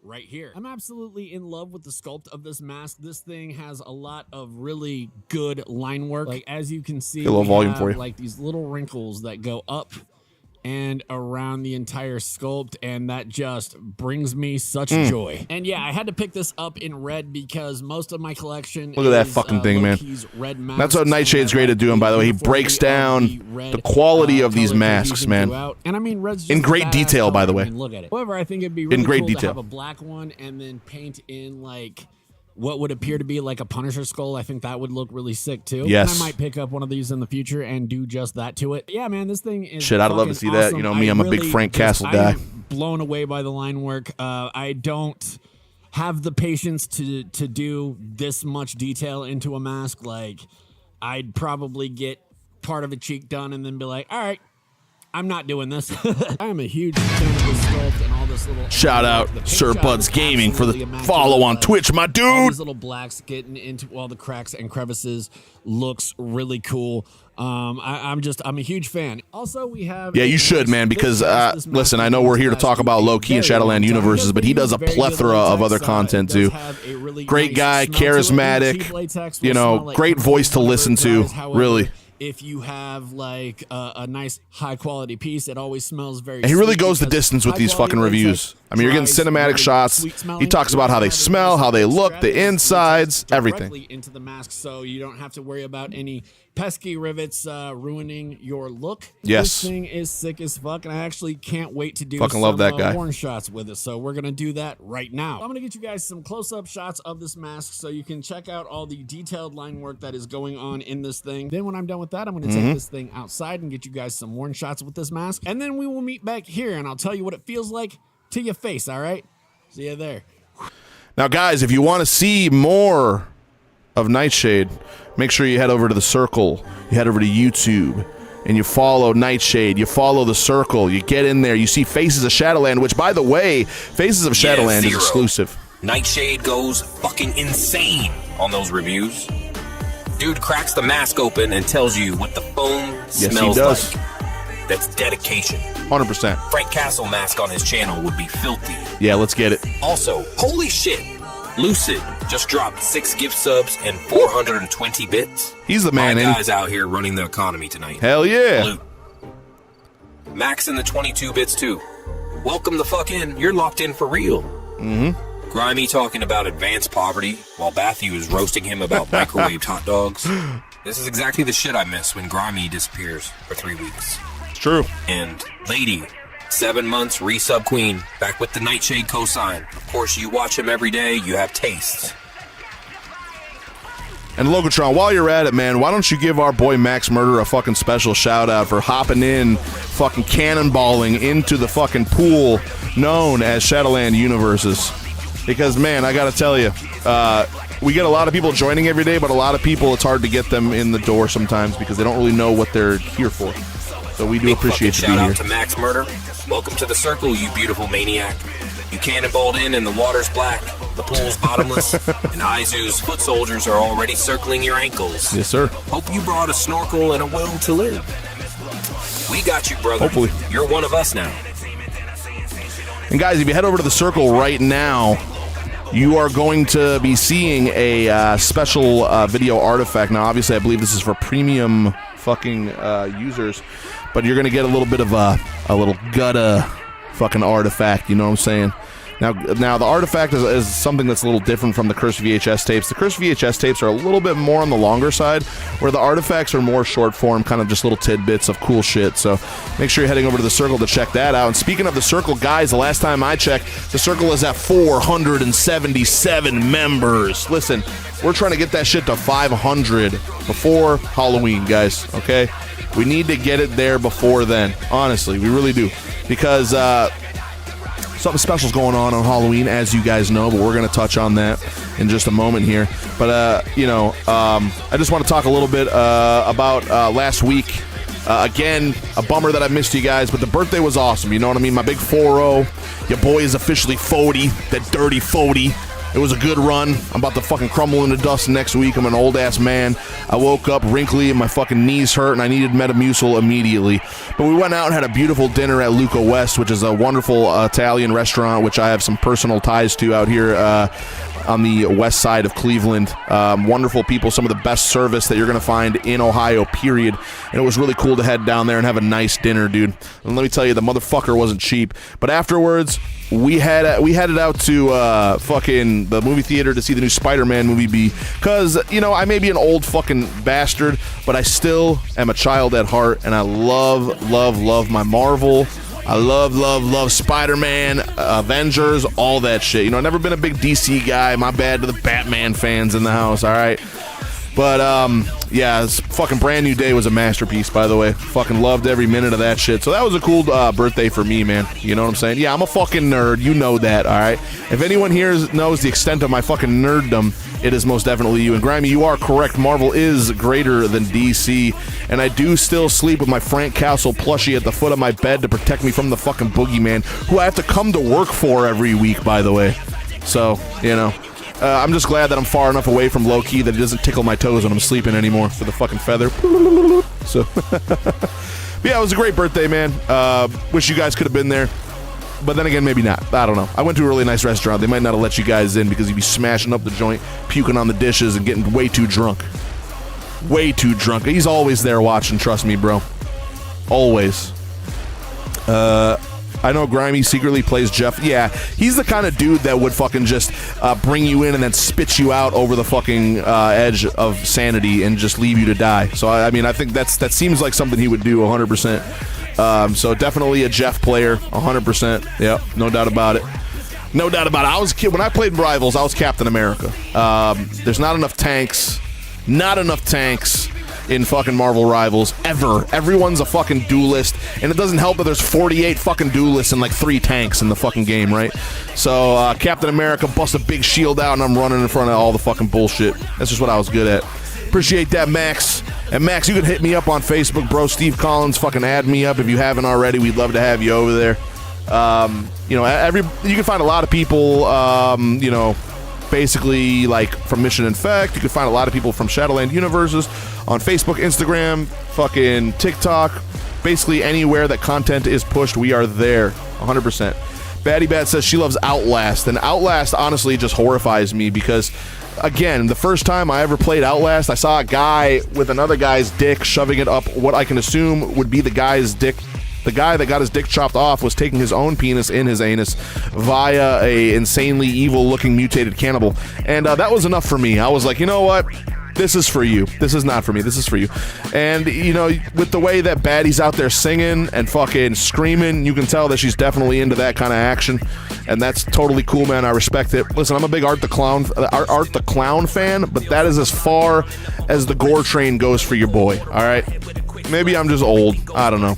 right here. I'm absolutely in love with the sculpt of this mask. This thing has a lot of really good line work. Like, as you can see, a little volume for you. Like these little wrinkles that go up and around the entire sculpt, and that just brings me such joy. And yeah, I had to pick this up in red because most of my collection look at that fucking thing, man. That's what Nightshade's great at doing, by the way. He breaks down the quality of these masks, man. And I mean, red's just in great detail, by the way. Look at it. However, I think it'd be really in great cool detail to have a black one and then paint in like what would appear to be like a Punisher skull. I think that would look really sick too. Yes. And I might pick up one of these in the future and do just that to it. Yeah, man, this thing is shit. I'd love to see that. Me, I'm a big Frank Castle guy. I'm blown away by the line work. I don't have the patience to do this much detail into a mask. Like, I'd probably get part of a cheek done and then be like, all right, I'm not doing this. I am a huge fan of this sculpt and all this little... Shout out Sir Buds Gaming for the follow on Twitch, my dude. All these little blacks getting into all the cracks and crevices looks really cool. I'm a huge fan. Also, we have... Yeah, you should, man, because, listen, I know we're here to talk about low-key and Shadowland universes, but he does a plethora of other content, too. Great guy, charismatic, great voice to listen to, really. if you have like a nice high quality piece, it always smells very. And he really sweet goes the because distance with these high-quality fucking reviews. I mean, you're getting cinematic shots. He talks about how they smell, how they look, the insides, everything. Directly into the mask, so you don't have to worry about any pesky rivets ruining your look. Yes. This thing is sick as fuck, and I actually can't wait to do Fucking some love that guy. worn shots with it. So we're gonna do that right now. I'm gonna get you guys some close-up shots of this mask, so you can check out all the detailed line work that is going on in this thing. Then when I'm done with that, I'm gonna take this thing outside and get you guys some worn shots with this mask, and then we will meet back here, and I'll tell you what it feels like to your face. All right, see you there. Now, guys, if you want to see more of Nightshade, make sure you head over to the Circle. You head over to YouTube, and you follow Nightshade. You follow the Circle. You get in there. You see Faces of Shadowland, which, by the way, Faces of Shadowland is exclusive. Nightshade goes fucking insane on those reviews. Dude cracks the mask open and tells you what the foam smells like. That's dedication. 100%. Frank Castle mask on his channel would be filthy. Yeah, let's get it. Also, holy shit, Lucid just dropped 6 gift subs and 420 bits. He's the man, My ain't he? guy's out here running the economy tonight. Hell yeah. Salute. Max in the 22 bits too. Welcome the fuck in. You're locked in for real. Grimy talking about advanced poverty while Bathu is roasting him about microwaved hot dogs. This is exactly the shit I miss when Grimy disappears for 3 weeks. It's true. And Lady, 7 months, resub queen, back with the Nightshade cosign. Of course, you watch him every day, you have tastes. And Logotron, while you're at it, man, why don't you give our boy Max Murder a fucking special shout out for hopping in, fucking cannonballing into the fucking pool known as Shadowland Universes. Because, man, I gotta tell you, we get a lot of people joining every day, but a lot of people, it's hard to get them in the door sometimes because they don't really know what they're here for. So we do appreciate you being here. Shout out to Max Murder. Welcome to the circle, you beautiful maniac. You cannonballed in and the water's black. The pool's bottomless. And Izu's foot soldiers are already circling your ankles. Yes, sir. Hope you brought a snorkel and a will to live. We got you, brother. Hopefully. You're one of us now. And guys, if you head over to the Circle right now, you are going to be seeing a special video artifact. Now, obviously, I believe this is for premium fucking users, but you're going to get a little bit of a little gutta fucking artifact, you know what I'm saying? Now the artifact is something that's a little different from the Cursed VHS tapes. The Cursed VHS tapes are a little bit more on the longer side, where the artifacts are more short form, kind of just little tidbits of cool shit. So make sure you're heading over to the Circle to check that out. And speaking of the Circle, guys, the last time I checked, the Circle is at 477 members. Listen, we're trying to get that shit to 500 before Halloween, guys, okay? We need to get it there before then. Honestly, we really do. Because something special's going on Halloween, as you guys know, but we're going to touch on that in just a moment here. But, I just want to talk a little bit about last week. Again, a bummer that I missed you guys, but the birthday was awesome. You know what I mean? My big 4-0. Your boy is officially 40, that dirty 40. It was a good run. I'm about to fucking crumble into dust next week. I'm an old-ass man. I woke up wrinkly and my fucking knees hurt, and I needed Metamucil immediately. But we went out and had a beautiful dinner at Luca West, which is a wonderful Italian restaurant, which I have some personal ties to out here on the west side of Cleveland. Wonderful people, some of the best service that you're going to find in Ohio, period. And it was really cool to head down there and have a nice dinner, dude. And let me tell you, the motherfucker wasn't cheap. But afterwards, we headed out to fucking the movie theater to see the new Spider-Man movie because, I may be an old fucking bastard, but I still am a child at heart, and I love my Marvel. I love Spider-Man, Avengers, all that shit. I've never been a big DC guy. My bad to the Batman fans in the house, all right? But, this fucking Brand New Day was a masterpiece, by the way. Fucking loved every minute of that shit. So that was a cool birthday for me, man. You know what I'm saying? Yeah, I'm a fucking nerd. You know that, all right? If anyone here knows the extent of my fucking nerddom, it is most definitely you. And Grimy, you are correct. Marvel is greater than DC. And I do still sleep with my Frank Castle plushie at the foot of my bed to protect me from the fucking boogeyman, who I have to come to work for every week, by the way. So, I'm just glad that I'm far enough away from low-key that it doesn't tickle my toes when I'm sleeping anymore for the fucking feather. So, yeah, it was a great birthday, man. Wish you guys could have been there. But then again, maybe not. I don't know. I went to a really nice restaurant. They might not have let you guys in because you'd be smashing up the joint, puking on the dishes, and getting way too drunk. Way too drunk. He's always there watching, trust me, bro. Always. I know Grimy secretly plays Jeff. Yeah, he's the kind of dude that would fucking just bring you in and then spit you out over the fucking edge of sanity and just leave you to die. So, I mean, I think that seems like something he would do 100%. So definitely a Jeff player, 100%. Yep, no doubt about it. No doubt about it. When I played Rivals, I was Captain America. There's not enough tanks. Not enough tanks in fucking Marvel Rivals ever. Everyone's a fucking duelist, and it doesn't help that there's 48 fucking duelists and like 3 tanks in the fucking game, right? So Captain America busts a big shield out, and I'm running in front of all the fucking bullshit. That's just what I was good at. Appreciate that, Max. And Max, you can hit me up on Facebook, bro. Steve Collins, fucking add me up if you haven't already. We'd love to have you over there. You can find a lot of people, basically like from Mission Infect. You can find a lot of people from Shadowland Universes on Facebook, Instagram, fucking TikTok. Basically anywhere that content is pushed, we are there 100%. Batty Bat says she loves Outlast, and Outlast honestly just horrifies me because, again, the first time I ever played Outlast, I saw a guy with another guy's dick shoving it up what I can assume would be the guy's dick. The guy that got his dick chopped off was taking his own penis in his anus via a insanely evil-looking mutated cannibal. And that was enough for me. I was like, you know what? This is for you. This is not for me. This is for you. And, with the way that Baddie's out there singing and fucking screaming, you can tell that she's definitely into that kind of action. And that's totally cool, man. I respect it. Listen, I'm a big Art the Clown fan, but that is as far as the gore train goes for your boy, all right? Maybe I'm just old. I don't know.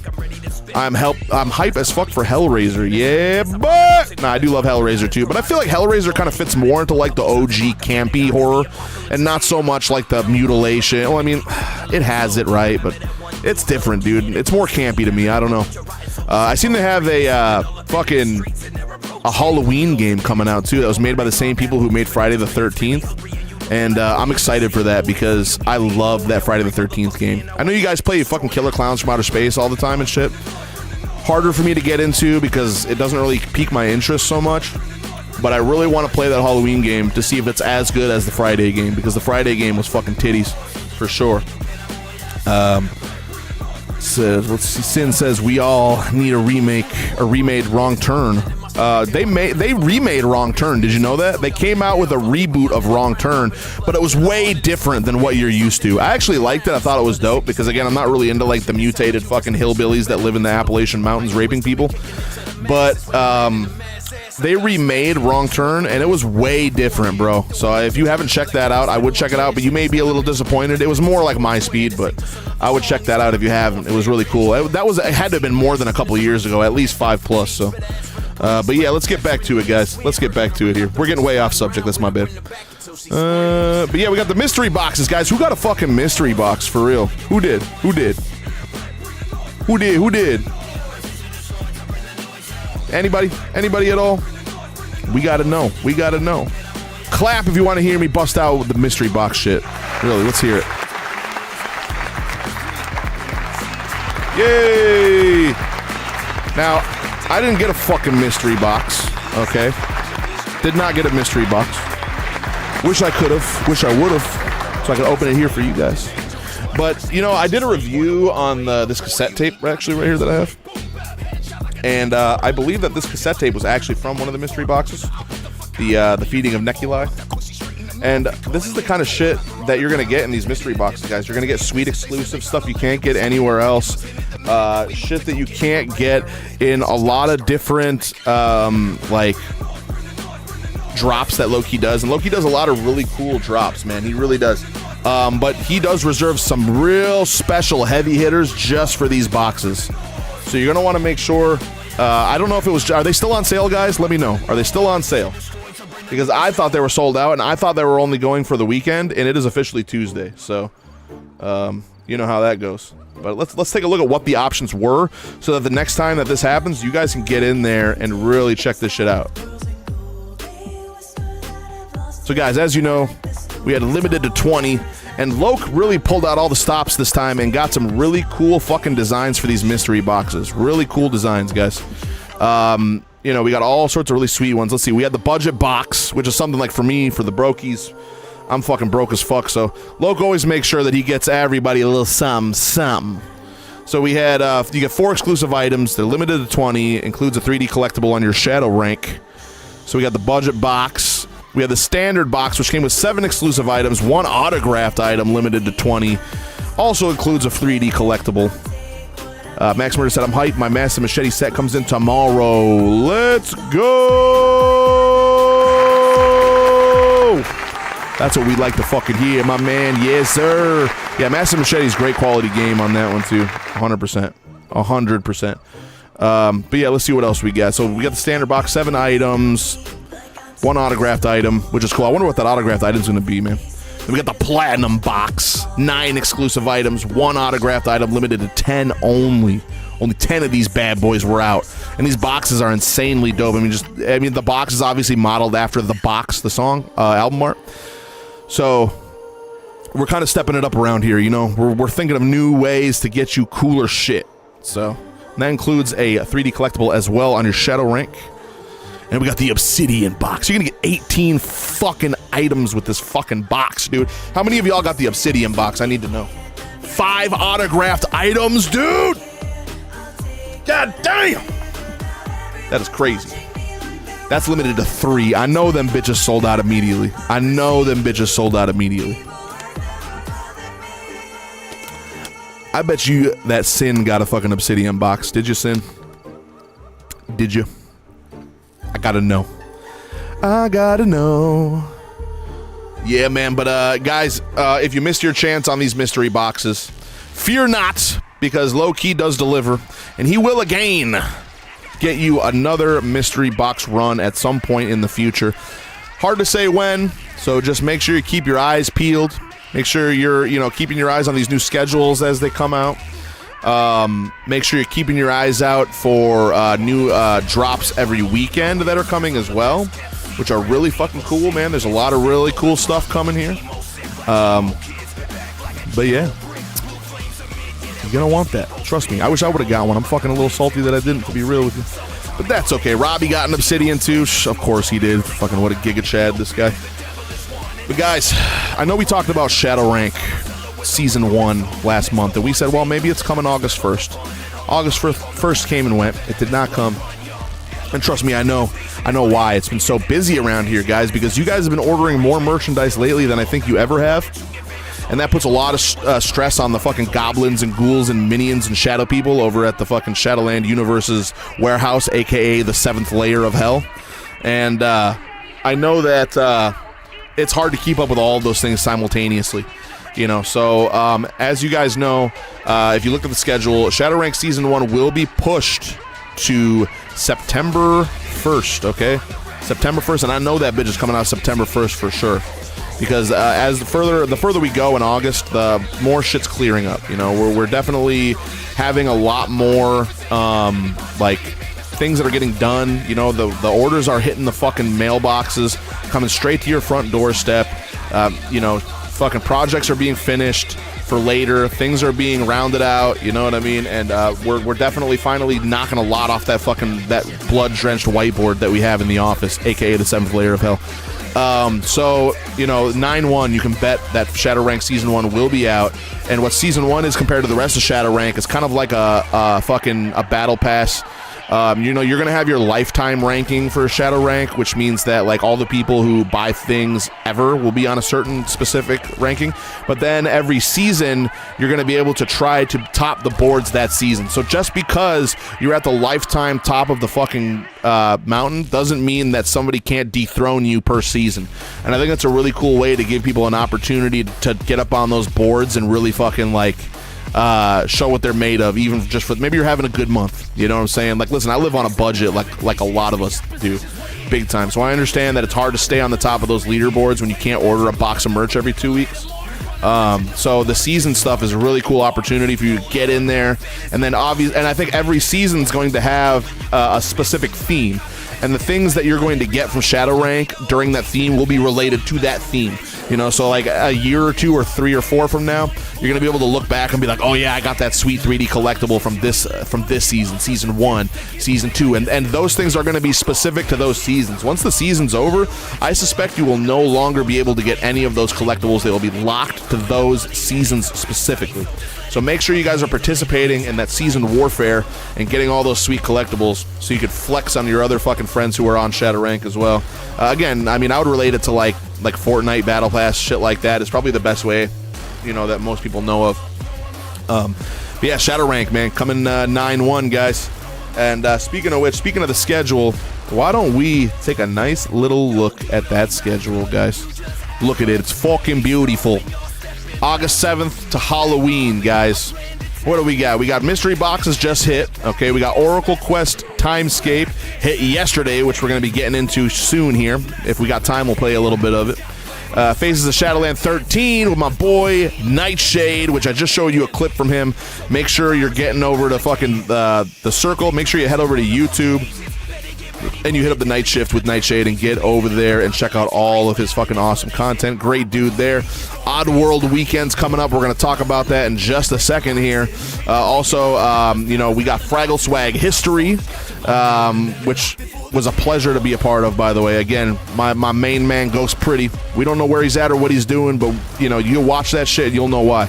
I'm hype as fuck for Hellraiser. Yeah, but I do love Hellraiser too. But I feel like Hellraiser kind of fits more into like the OG campy horror, and not so much like the mutilation. Well, I mean, it has it right, but it's different, dude. It's more campy to me. I don't know. I seem to have a Halloween game coming out too that was made by the same people who made Friday the 13th. And I'm excited for that because I love that Friday the 13th game. I know you guys play fucking Killer Clowns from Outer Space all the time and shit. Harder for me to get into because it doesn't really pique my interest so much. But I really want to play that Halloween game to see if it's as good as the Friday game, because the Friday game was fucking titties for sure. Sin says we all need a remade Wrong Turn. They remade Wrong Turn. Did you know that? They came out with a reboot of Wrong Turn, but it was way different than what you're used to. I actually liked it. I thought it was dope because, again, I'm not really into like the mutated fucking hillbillies that live in the Appalachian Mountains raping people. But they remade Wrong Turn, and it was way different, bro. So if you haven't checked that out, I would check it out, but you may be a little disappointed. It was more like My Speed, but I would check that out if you haven't. It was really cool. It had to have been more than a couple years ago, at least 5+. So. But yeah, let's get back to it, guys. Let's get back to it here. We're getting way off subject. That's my bad. But yeah, we got the mystery boxes, guys. Who got a fucking mystery box for real? Who did? Anybody at all? We gotta know. Clap if you want to hear me bust out with the mystery box shit. Really, let's hear it. Yay! Now, I didn't get a fucking mystery box, okay? Did not get a mystery box. Wish I could have. Wish I would have. So I could open it here for you guys. But, I did a review on this cassette tape, actually, right here that I have. And I believe that this cassette tape was actually from one of the mystery boxes. The Feeding of Neculi. And this is the kind of shit that you're going to get in these mystery boxes, guys. You're going to get sweet exclusive stuff you can't get anywhere else. Shit that you can't get in a lot of different, like, drops that Loki does. And Loki does a lot of really cool drops, man. He really does. But he does reserve some real special heavy hitters just for these boxes. So you're going to want to make sure. I don't know if it was. Are they still on sale, guys? Let me know. Are they still on sale? Because I thought they were sold out, and I thought they were only going for the weekend, and it is officially Tuesday. So, you know how that goes. But let's take a look at what the options were, so that the next time that this happens, you guys can get in there and really check this shit out. So, guys, as you know, we had limited to 20, and Loke really pulled out all the stops this time and got some really cool fucking designs for these mystery boxes. Really cool designs, guys. We got all sorts of really sweet ones. Let's see. We had the budget box, which is something like for me, for the brokies. I'm fucking broke as fuck, so Loke always makes sure that he gets everybody a little something. So we had, you get 4 exclusive items. They're limited to 20. Includes a 3D collectible on your Shadow rank. So we got the budget box. We have the standard box, which came with 7 exclusive items, 1 autographed item limited to 20. Also includes a 3D collectible. Max Murder said, I'm hyped. My Master Machete set comes in tomorrow. Let's go! That's what we like to fucking hear, my man. Yes, sir. Yeah, Master Machete's great quality game on that one, too. 100%. 100%. But yeah, let's see what else we got. So we got the standard box, 7 items, 1 autographed item, which is cool. I wonder what that autographed item's going to be, man. Then we got the platinum box, 9 exclusive items, 1 autographed item, limited to 10 only. Only 10 of these bad boys were out, and these boxes are insanely dope. I mean, the box is obviously modeled after The Box, the song, album art. So we're kind of stepping it up around here, you know. We're thinking of new ways to get you cooler shit. So that includes a 3D collectible as well on your Shadow rank. And we got the Obsidian box. You're gonna get 18 fucking items with this fucking box, dude. How many of y'all got the Obsidian box? I need to know. 5 autographed items, dude! God damn! That is crazy. That's limited to 3. I know them bitches sold out immediately. I bet you that Sin got a fucking Obsidian box. Did you, Sin? Did you? I gotta know. Yeah, man, but guys, if you missed your chance on these mystery boxes, fear not, because Low Key does deliver, and he will again get you another mystery box run at some point in the future. Hard to say when, so just make sure you keep your eyes peeled. Make sure you're, keeping your eyes on these new schedules as they come out. Make sure you're keeping your eyes out for new drops every weekend that are coming as well, which are really fucking cool, man. There's a lot of really cool stuff coming here. But yeah, you're gonna want that. Trust me. I wish I would have got one. I'm fucking a little salty that I didn't, to be real with you. But that's okay. Robbie got an Obsidian too. Of course he did. Fucking what a Giga Chad, this guy. But guys, I know we talked about Shadow Rank Season 1 last month, and we said, well, maybe it's coming August 1st. August 1st came and went. It did not come. And trust me, I know why. It's been so busy around here, guys, because you guys have been ordering more merchandise lately than I think you ever have. And that puts a lot of stress on the fucking goblins and ghouls and minions and shadow people over at the fucking Shadowland Universe's warehouse, a.k.a. the 7th layer of hell. And I know that it's hard to keep up with all of those things simultaneously. So as you guys know, if you look at the schedule, Shadow Rank Season 1 will be pushed to September 1st, okay? September 1st, and I know that bitch is coming out September 1st for sure. Because as the further we go in August, the more shit's clearing up. We're definitely having a lot more things that are getting done. The orders are hitting the fucking mailboxes, coming straight to your front doorstep. Fucking projects are being finished for later. Things are being rounded out. You know what I mean? And we're definitely finally knocking a lot off that blood-drenched whiteboard that we have in the office, aka the 7th layer of hell. 9/1, you can bet that Shadow Rank Season 1 will be out. And what Season 1 is compared to the rest of Shadow Rank is kind of like a battle pass. You're going to have your lifetime ranking for Shadow Rank, which means that all the people who buy things ever will be on a certain specific ranking. But then every season, you're going to be able to try to top the boards that season. So just because you're at the lifetime top of the fucking mountain doesn't mean that somebody can't dethrone you per season. And I think that's a really cool way to give people an opportunity to get up on those boards and really fucking show what they're made of, even just for maybe you're having a good month. You know what I'm saying? Listen, I live on a budget like a lot of us do, big time. So I understand that it's hard to stay on the top of those leaderboards when you can't order a box of merch every 2 weeks. So the season stuff is a really cool opportunity for you to get in there, and then and I think every season is going to have a specific theme, and the things that you're going to get from Shadow Rank during that theme will be related to that theme. You know, so like a year or 2 or 3 or 4 from now, you're gonna be able to look back and be like, oh yeah, I got that sweet 3D collectible from this season, season 1, season 2, and those things are gonna be specific to those seasons. Once the season's over, I suspect you will no longer be able to get any of those collectibles. They will be locked to those seasons specifically. So make sure you guys are participating in that season warfare and getting all those sweet collectibles so you could flex on your other fucking friends who are on Shadow Rank as well. Again, I mean, I would relate it to like Fortnite Battle Pass, shit like that is probably the best way, you know, that most people know of. But yeah, Shadow Rank, man, coming 9/1, guys. And speaking of which, speaking of the schedule, why don't we take a nice little look at that schedule, guys? Look at it. It's fucking beautiful. August 7th to Halloween, guys. What do we got? We got Mystery Boxes just hit. Okay, we got Oracle Quest Timescape hit yesterday, which we're going to be getting into soon here. If we got time, we'll play a little bit of it. Faces of Shadowland 13 with my boy Nightshade, which I just showed you a clip from him. Make sure you're getting over to fucking the circle. Make sure you head over to YouTube and you hit up the Night Shift with Nightshade and get over there and check out all of his fucking awesome content. Great dude there. Oddworld Weekend's coming up. We're going to talk about that in just a second here. Also, you know, we got Fraggle Swag History, which was a pleasure to be a part of, by the way. Again, my main man, Ghost Pretty. We don't know where he's at or what he's doing, but, you know, you watch that shit, you'll know why.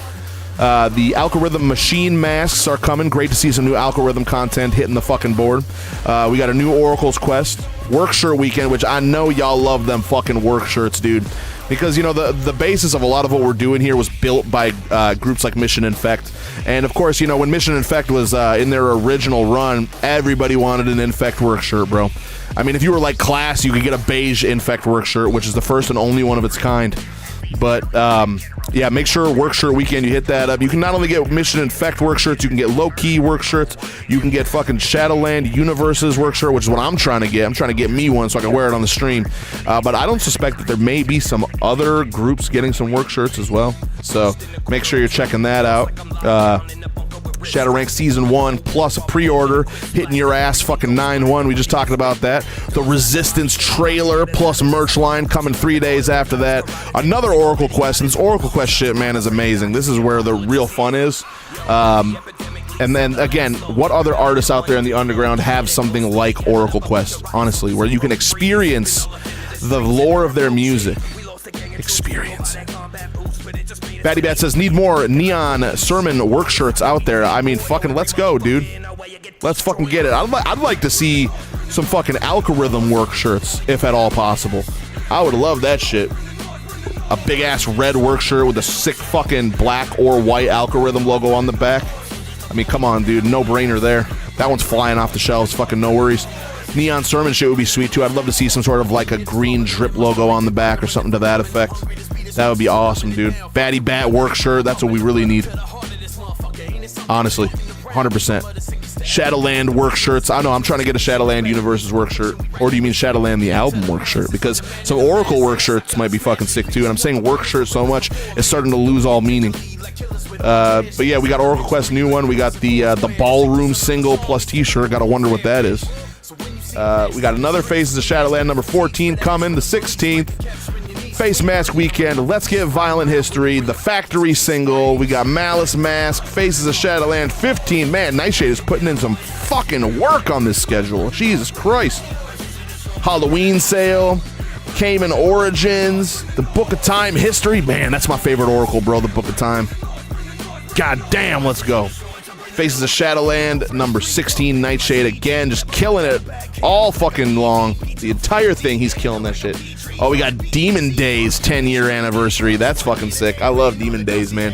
The Algorithm Machine masks are coming. Great to see some new Algorithm content hitting the fucking board. We got a new Oracle's Quest Work Shirt Weekend, which I know y'all love them fucking work shirts, dude. Because, you know, the basis of a lot of what we're doing here was built by groups like Mission Infect. And, of course, you know, when Mission Infect was in their original run, everybody wanted an Infect work shirt, bro. I mean, if you were like Class, you could get a beige Infect work shirt, which is the first and only one of its kind. But, yeah, make sure Work Shirt Weekend, you hit that up. You can not only get Mission Infect work shirts, you can get low-key work shirts. You can get fucking Shadowland Universes work shirt, which is what I'm trying to get. I'm trying to get me one so I can wear it on the stream. But I don't suspect that there may be some other groups getting some work shirts as well. So make sure you're checking that out. Shadow Rank Season 1 plus a pre-order hitting your ass fucking 9/1. We just talked about that. The Resistance trailer plus merch line coming 3 days after that. Another Oracle Quest. And this Oracle Quest shit, man, is amazing. This is where the real fun is. And then, again, what other artists out there in the underground have something like Oracle Quest, honestly, where you can experience the lore of their music? Experience it. Batty Bat says, need more Neon Sermon work shirts out there. I mean, fucking let's go, dude. Let's fucking get it. I'd like to see some fucking Algorithm work shirts, if at all possible. I would love that shit. A big-ass red work shirt with a sick fucking black or white Algorithm logo on the back. I mean, come on, dude. No-brainer there. That one's flying off the shelves. Fucking no worries. Neon Sermon shit would be sweet, too. I'd love to see some sort of, like, a green drip logo on the back or something to that effect. That would be awesome, dude. Batty Bat work shirt. That's what we really need. Honestly. 100%. Shadowland work shirts. I know, I'm trying to get a Shadowland Universes work shirt. Or do you mean Shadowland the album work shirt? Because some Oracle work shirts might be fucking sick, too. And I'm saying work shirt so much, it's starting to lose all meaning. But yeah, we got Oracle Quest new one. We got the Ballroom single plus t-shirt. Gotta wonder what that is. We got another Faces of Shadowland number 14 coming, the 16th. Face Mask Weekend, Let's Get Violent History, the Factory single. We got Malice Mask, Faces of Shadowland 15. Man, Nightshade is putting in some fucking work on this schedule. Jesus Christ. Halloween sale, Cayman Origins, the Book of Time History. Man, that's my favorite Oracle, bro, the Book of Time. God damn, let's go. Faces of Shadowland, number 16, Nightshade again, just killing it all fucking long. The entire thing, he's killing that shit. Oh, we got Demon Days 10-year anniversary. That's fucking sick. I love Demon Days, man.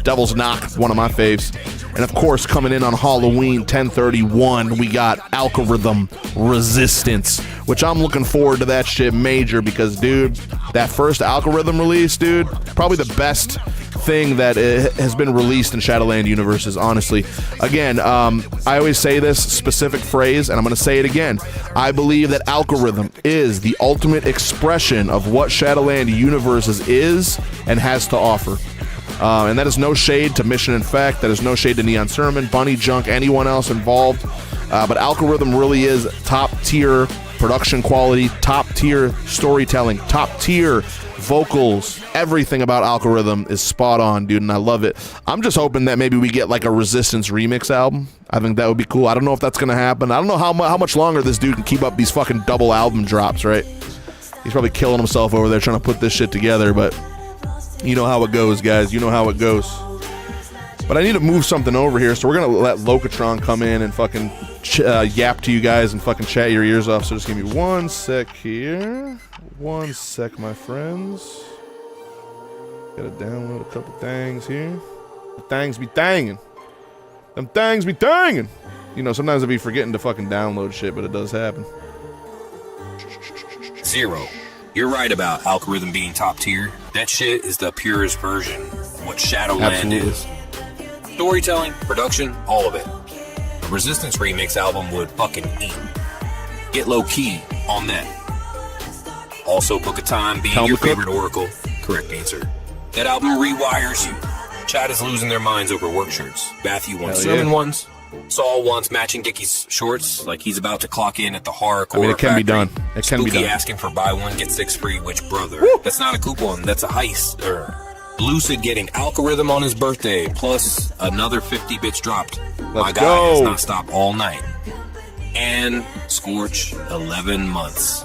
Devil's Knock, one of my faves. And of course, coming in on Halloween 10/31, we got Algorithm Resistance, which I'm looking forward to that shit major because, dude, that first Algorithm release, dude, probably the best thing that has been released in Shadowland Universes, honestly. Again, I always say this specific phrase, and I'm going to say it again. I believe that Algorithm is the ultimate expression of what Shadowland Universes is and has to offer. And that is no shade to Mission Infect. That is no shade to Neon Sermon, Bunny Junk, anyone else involved. But Algorithm really is top tier production quality, top tier storytelling, top tier vocals, everything about Algorithm is spot on, dude, and I love it. I'm just hoping that maybe we get like a Resistance remix album. I think that would be cool. I don't know if that's gonna happen. I don't know how much longer this dude can keep up these fucking double album drops, right? He's probably killing himself over there trying to put this shit together, but you know how it goes, guys. You know how it goes. But I need to move something over here, so we're gonna let Locatron come in and fucking yap to you guys and fucking chat your ears off. So just give me 1 sec here. 1 sec, my friends. Gotta download a couple things here. The things be thangin'. Them things be thangin'. You know, sometimes I be forgetting to fucking download shit, but it does happen. Zero. You're right about Algorithm being top tier. That shit is the purest version of what Shadowland is. Storytelling, production, all of it. A Resistance remix album would fucking eat. Get low key on that. Also, Book of Time being your favorite Oracle. Correct answer. That album rewires you. Chad is losing their minds over work shirts. Matthew wants sermon ones. Saul wants matching Dickies shorts, like he's about to clock in at the horrorcore. I mean, it can be done. It can be done. Asking for buy one get six free. Which brother? Woo! That's not a coupon. That's a heist. Lucid getting Algorithm on his birthday, plus another 50 bits dropped. My guy has not stopped all night. And Scorch 11 months.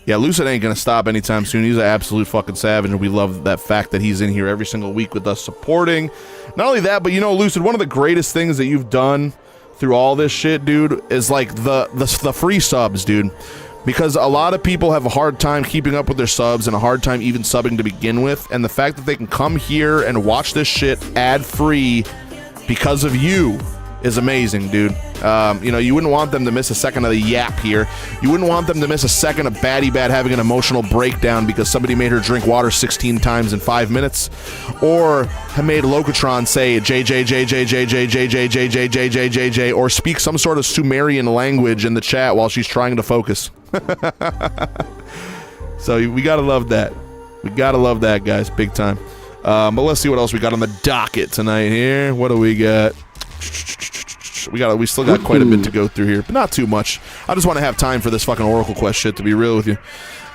Yeah, Lucid ain't gonna stop anytime soon. He's an absolute fucking savage, and we love that fact that he's in here every single week with us supporting. Not only that, but you know, Lucid, one of the greatest things that you've done through all this shit, dude, is like the free subs, dude. Because a lot of people have a hard time keeping up with their subs and a hard time even subbing to begin with, and the fact that they can come here and watch this shit ad-free because of you is amazing, dude. You know, you wouldn't want them to miss a second of the yap here. You wouldn't want them to miss a second of Batty Bat having an emotional breakdown because somebody made her drink water 16 times in 5 minutes, or have made Locatron say JJJJJJJJJJJJJJ or speak some sort of Sumerian language in the chat while she's trying to focus. So we gotta love that. We gotta love that, guys, big time. But let's see what else we got on the docket tonight here. What do we got? We still got quite a bit to go through here, but not too much. I just want to have time for this fucking Oracle Quest shit, to be real with you.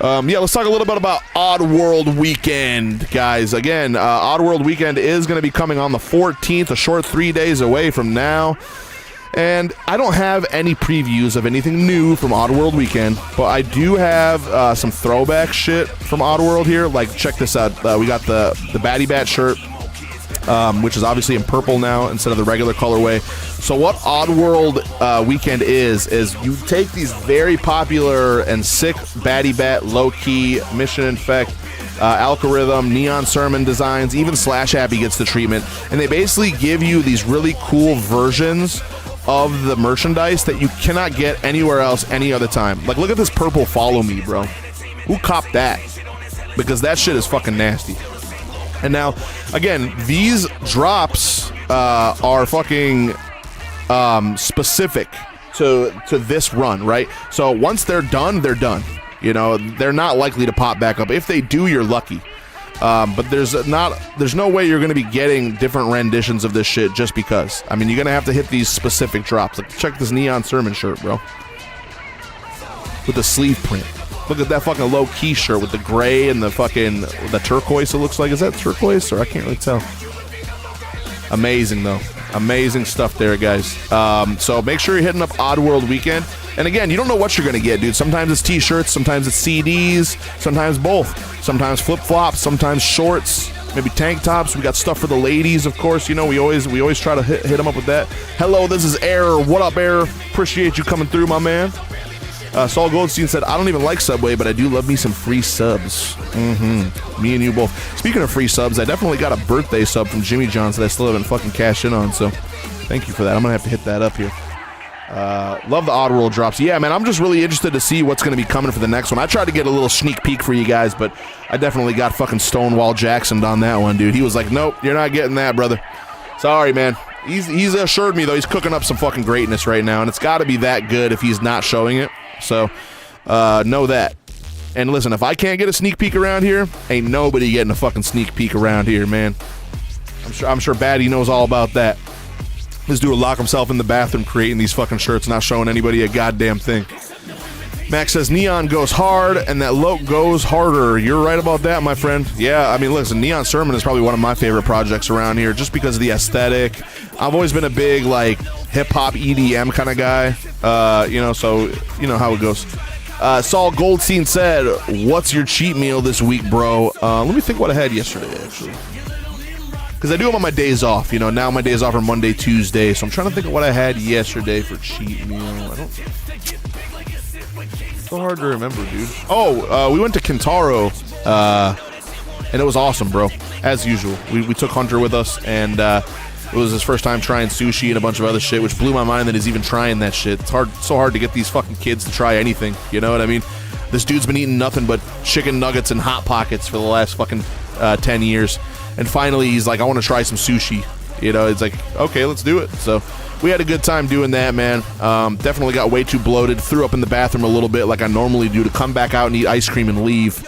Yeah, let's talk a little bit about Oddworld Weekend, guys. Again, Oddworld Weekend is going to be coming on the 14th, a short 3 days away from now. And I don't have any previews of anything new from Oddworld Weekend, but I do have some throwback shit from Oddworld here. Like, check this out. We got the Batty Bat shirt, which is obviously in purple now instead of the regular colorway. So what Oddworld Weekend is you take these very popular and sick Batty Bat, low-key, Mission Infect, Algorithm, Neon Sermon designs, even Slash Happy gets the treatment, and they basically give you these really cool versions of the merchandise that you cannot get anywhere else any other time. Like, look at this purple Follow Me, bro. Who copped that? Because that shit is fucking nasty. And now, again, these drops are fucking specific to this run, right? So once they're done, they're done. You know, they're not likely to pop back up. If they do, you're lucky. But there's no way you're going to be getting different renditions of this shit just because. I mean, you're going to have to hit these specific drops. Like, check this Neon Sermon shirt, bro. With the sleeve print. Look at that fucking low-key shirt with the gray and the turquoise, it looks like. Is that turquoise? Or I can't really tell. Amazing, though. Amazing stuff there, guys. So make sure you're hitting up Oddworld Weekend. And again, you don't know what you're going to get, dude. Sometimes it's t-shirts, sometimes it's CDs, sometimes both. Sometimes flip-flops, sometimes shorts, maybe tank tops. We got stuff for the ladies, of course. You know, we always try to hit them up with that. Hello, this is Air. What up, Air? Appreciate you coming through, my man. Saul Goldstein said, I don't even like Subway, but I do love me some free subs. Me and you both. Speaking of free subs, I definitely got a birthday sub from Jimmy John's that I still haven't fucking cashed in on, so thank you for that. I'm going to have to hit that up here. Love the Oddworld drops. Yeah, man, I'm just really interested to see what's going to be coming for the next one. I tried to get a little sneak peek for you guys, but I definitely got fucking Stonewall Jacksoned on that one, dude. He was like, nope, you're not getting that, brother. Sorry, man. He's assured me, though, he's cooking up some fucking greatness right now, and it's got to be that good if he's not showing it. So, know that. And listen, if I can't get a sneak peek around here, ain't nobody getting a fucking sneak peek around here, man. I'm sure Batty knows all about that. This dude will lock himself in the bathroom creating these fucking shirts, not showing anybody a goddamn thing. Max says Neon goes hard and that Loke goes harder. You're right about that, my friend. Yeah, I mean, listen, Neon Sermon is probably one of my favorite projects around here just because of the aesthetic. I've always been a big, like, hip-hop EDM kind of guy, so you know how it goes. Saul Goldstein said, what's your cheat meal this week, bro? Let me think what I had yesterday, actually. Because I do them on my days off, now my days off are Monday, Tuesday, so I'm trying to think of what I had yesterday for cheat meal. So hard to remember, dude. We went to Kintaro, and it was awesome, bro. As usual, we took Hunter with us, and it was his first time trying sushi and a bunch of other shit, which blew my mind that he's even trying that shit. It's so hard to get these fucking kids to try anything. You know what I mean? This dude's been eating nothing but chicken nuggets and Hot Pockets for the last fucking 10 years, and finally he's like, I want to try some sushi. It's like, okay, let's do it. So we had a good time doing that, man. Definitely got way too bloated. Threw up in the bathroom a little bit like I normally do to come back out and eat ice cream and leave.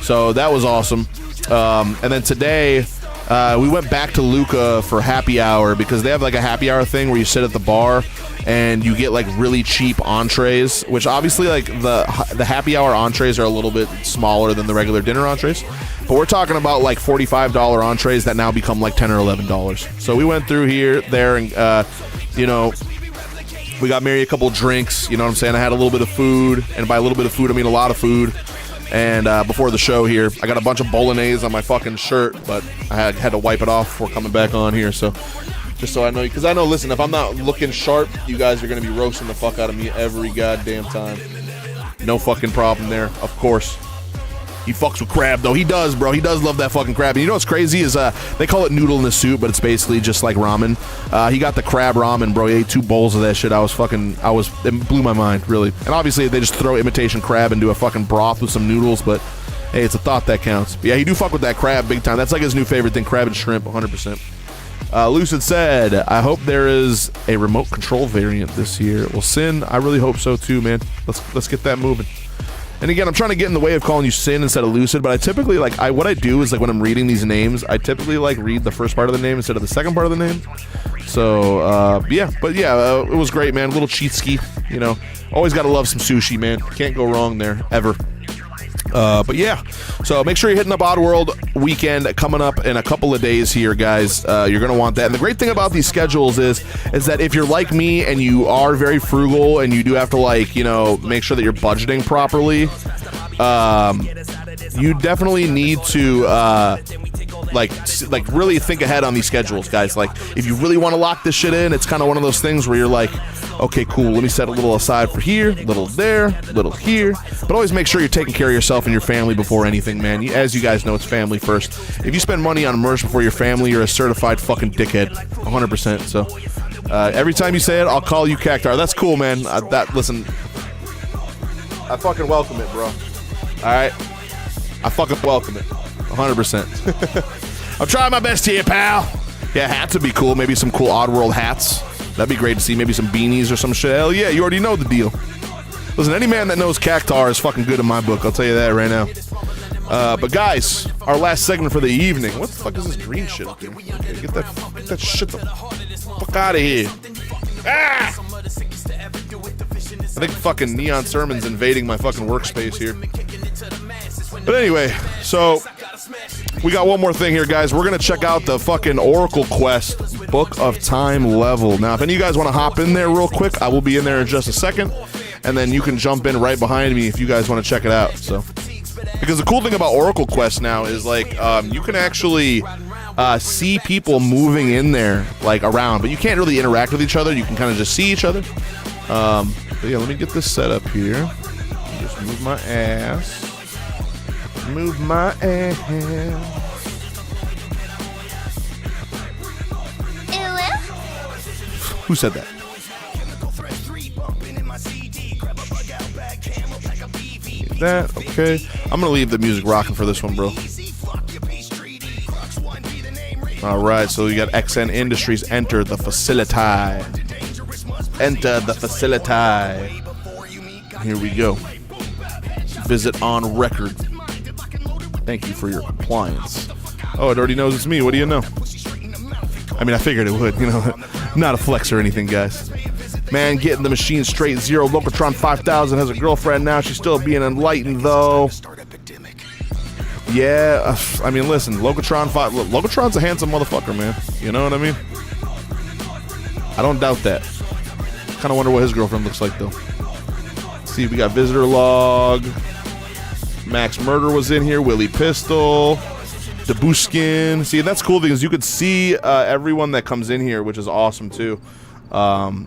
So that was awesome. And then today, we went back to Luca for happy hour because they have like a happy hour thing where you sit at the bar and you get like really cheap entrees, which obviously like the happy hour entrees are a little bit smaller than the regular dinner entrees. But we're talking about like $45 entrees that now become like $10 or $11. So we went through there, and we got Mary a couple drinks. You know what I'm saying? I had a little bit of food, and by a little bit of food, I mean a lot of food. And before the show here, I got a bunch of bolognese on my fucking shirt, but I had to wipe it off before coming back on here. So just so I know, because I know, listen, if I'm not looking sharp, you guys are going to be roasting the fuck out of me every goddamn time. No fucking problem there, of course. He fucks with crab, though. He does, bro. He does love that fucking crab. And you know what's crazy is they call it noodle in a soup, but it's basically just like ramen. He got the crab ramen, bro. He ate 2 bowls of that shit. It blew my mind, really. And obviously, they just throw imitation crab into a fucking broth with some noodles, but hey, it's a thought that counts. But yeah, he do fuck with that crab big time. That's like his new favorite thing, crab and shrimp, 100%. Lucid said, I hope there is a remote control variant this year. Well, Sin, I really hope so too, man. Let's get that moving. And again, I'm trying to get in the way of calling you Sin instead of Lucid, but I typically, what I do is, like, when I'm reading these names, I typically, read the first part of the name instead of the second part of the name. So, it was great, man. A little cheat ski, Always gotta love some sushi, man. Can't go wrong there, ever. But yeah, so make sure you're hitting up Oddworld weekend coming up in a couple of days here, guys. You're gonna want that. And the great thing about these schedules is that if you're like me and you are very frugal and you do have to make sure that you're budgeting properly, you definitely need to really think ahead on these schedules, guys. Like, if you really want to lock this shit in, it's kind of one of those things where you're like, okay, cool, let me set a little aside for here, little there, little here. But always make sure you're taking care of yourself and your family before anything, man. As you guys know, it's family first. If you spend money on merch before your family, you're a certified fucking dickhead, 100%. So every time you say it, I'll call you Cactar. That's cool, man. Listen, I fucking welcome it, bro. All right? I fucking welcome it, 100%. I'm trying my best here, pal. Yeah, hats would be cool. Maybe some cool Oddworld hats. That'd be great to see. Maybe some beanies or some shit. Hell yeah, you already know the deal. Listen, any man that knows Cactar is fucking good in my book. I'll tell you that right now. But guys, our last segment for the evening. What the fuck is this green shit up here? Okay, get that shit the fuck out of here. Ah! I think fucking Neon Sermon's invading my fucking workspace here. But anyway, so we got one more thing here, guys. We're going to check out the fucking Oracle Quest Book of Time level. Now, if any of you guys want to hop in there real quick, I will be in there in just a second. And then you can jump in right behind me if you guys want to check it out. So, because the cool thing about Oracle Quest now is, you can actually see people moving in there, around. But you can't really interact with each other. You can kind of just see each other. But yeah, let me get this set up here. Just move my ass. Move my ass. Who said that? That, okay. I'm gonna leave the music rocking for this one, bro. Alright, so you got XN Industries. Enter the facility. Enter the facility. Here we go. Visit on record. Thank you for your compliance. Oh, it already knows it's me. What do you know? I mean, I figured it would, Not a flex or anything, guys. Man, getting the machine straight. Zero Locatron 5000 has a girlfriend now. She's still being enlightened, though. Yeah, I mean, listen, Locatron's a handsome motherfucker, man. You know what I mean? I don't doubt that. Kind of wonder what his girlfriend looks like, though. Let's see, we got Visitor Log. Max Murder was in here. Willie Pistol. Debuskin. See, that's cool because you could see everyone that comes in here, which is awesome, too.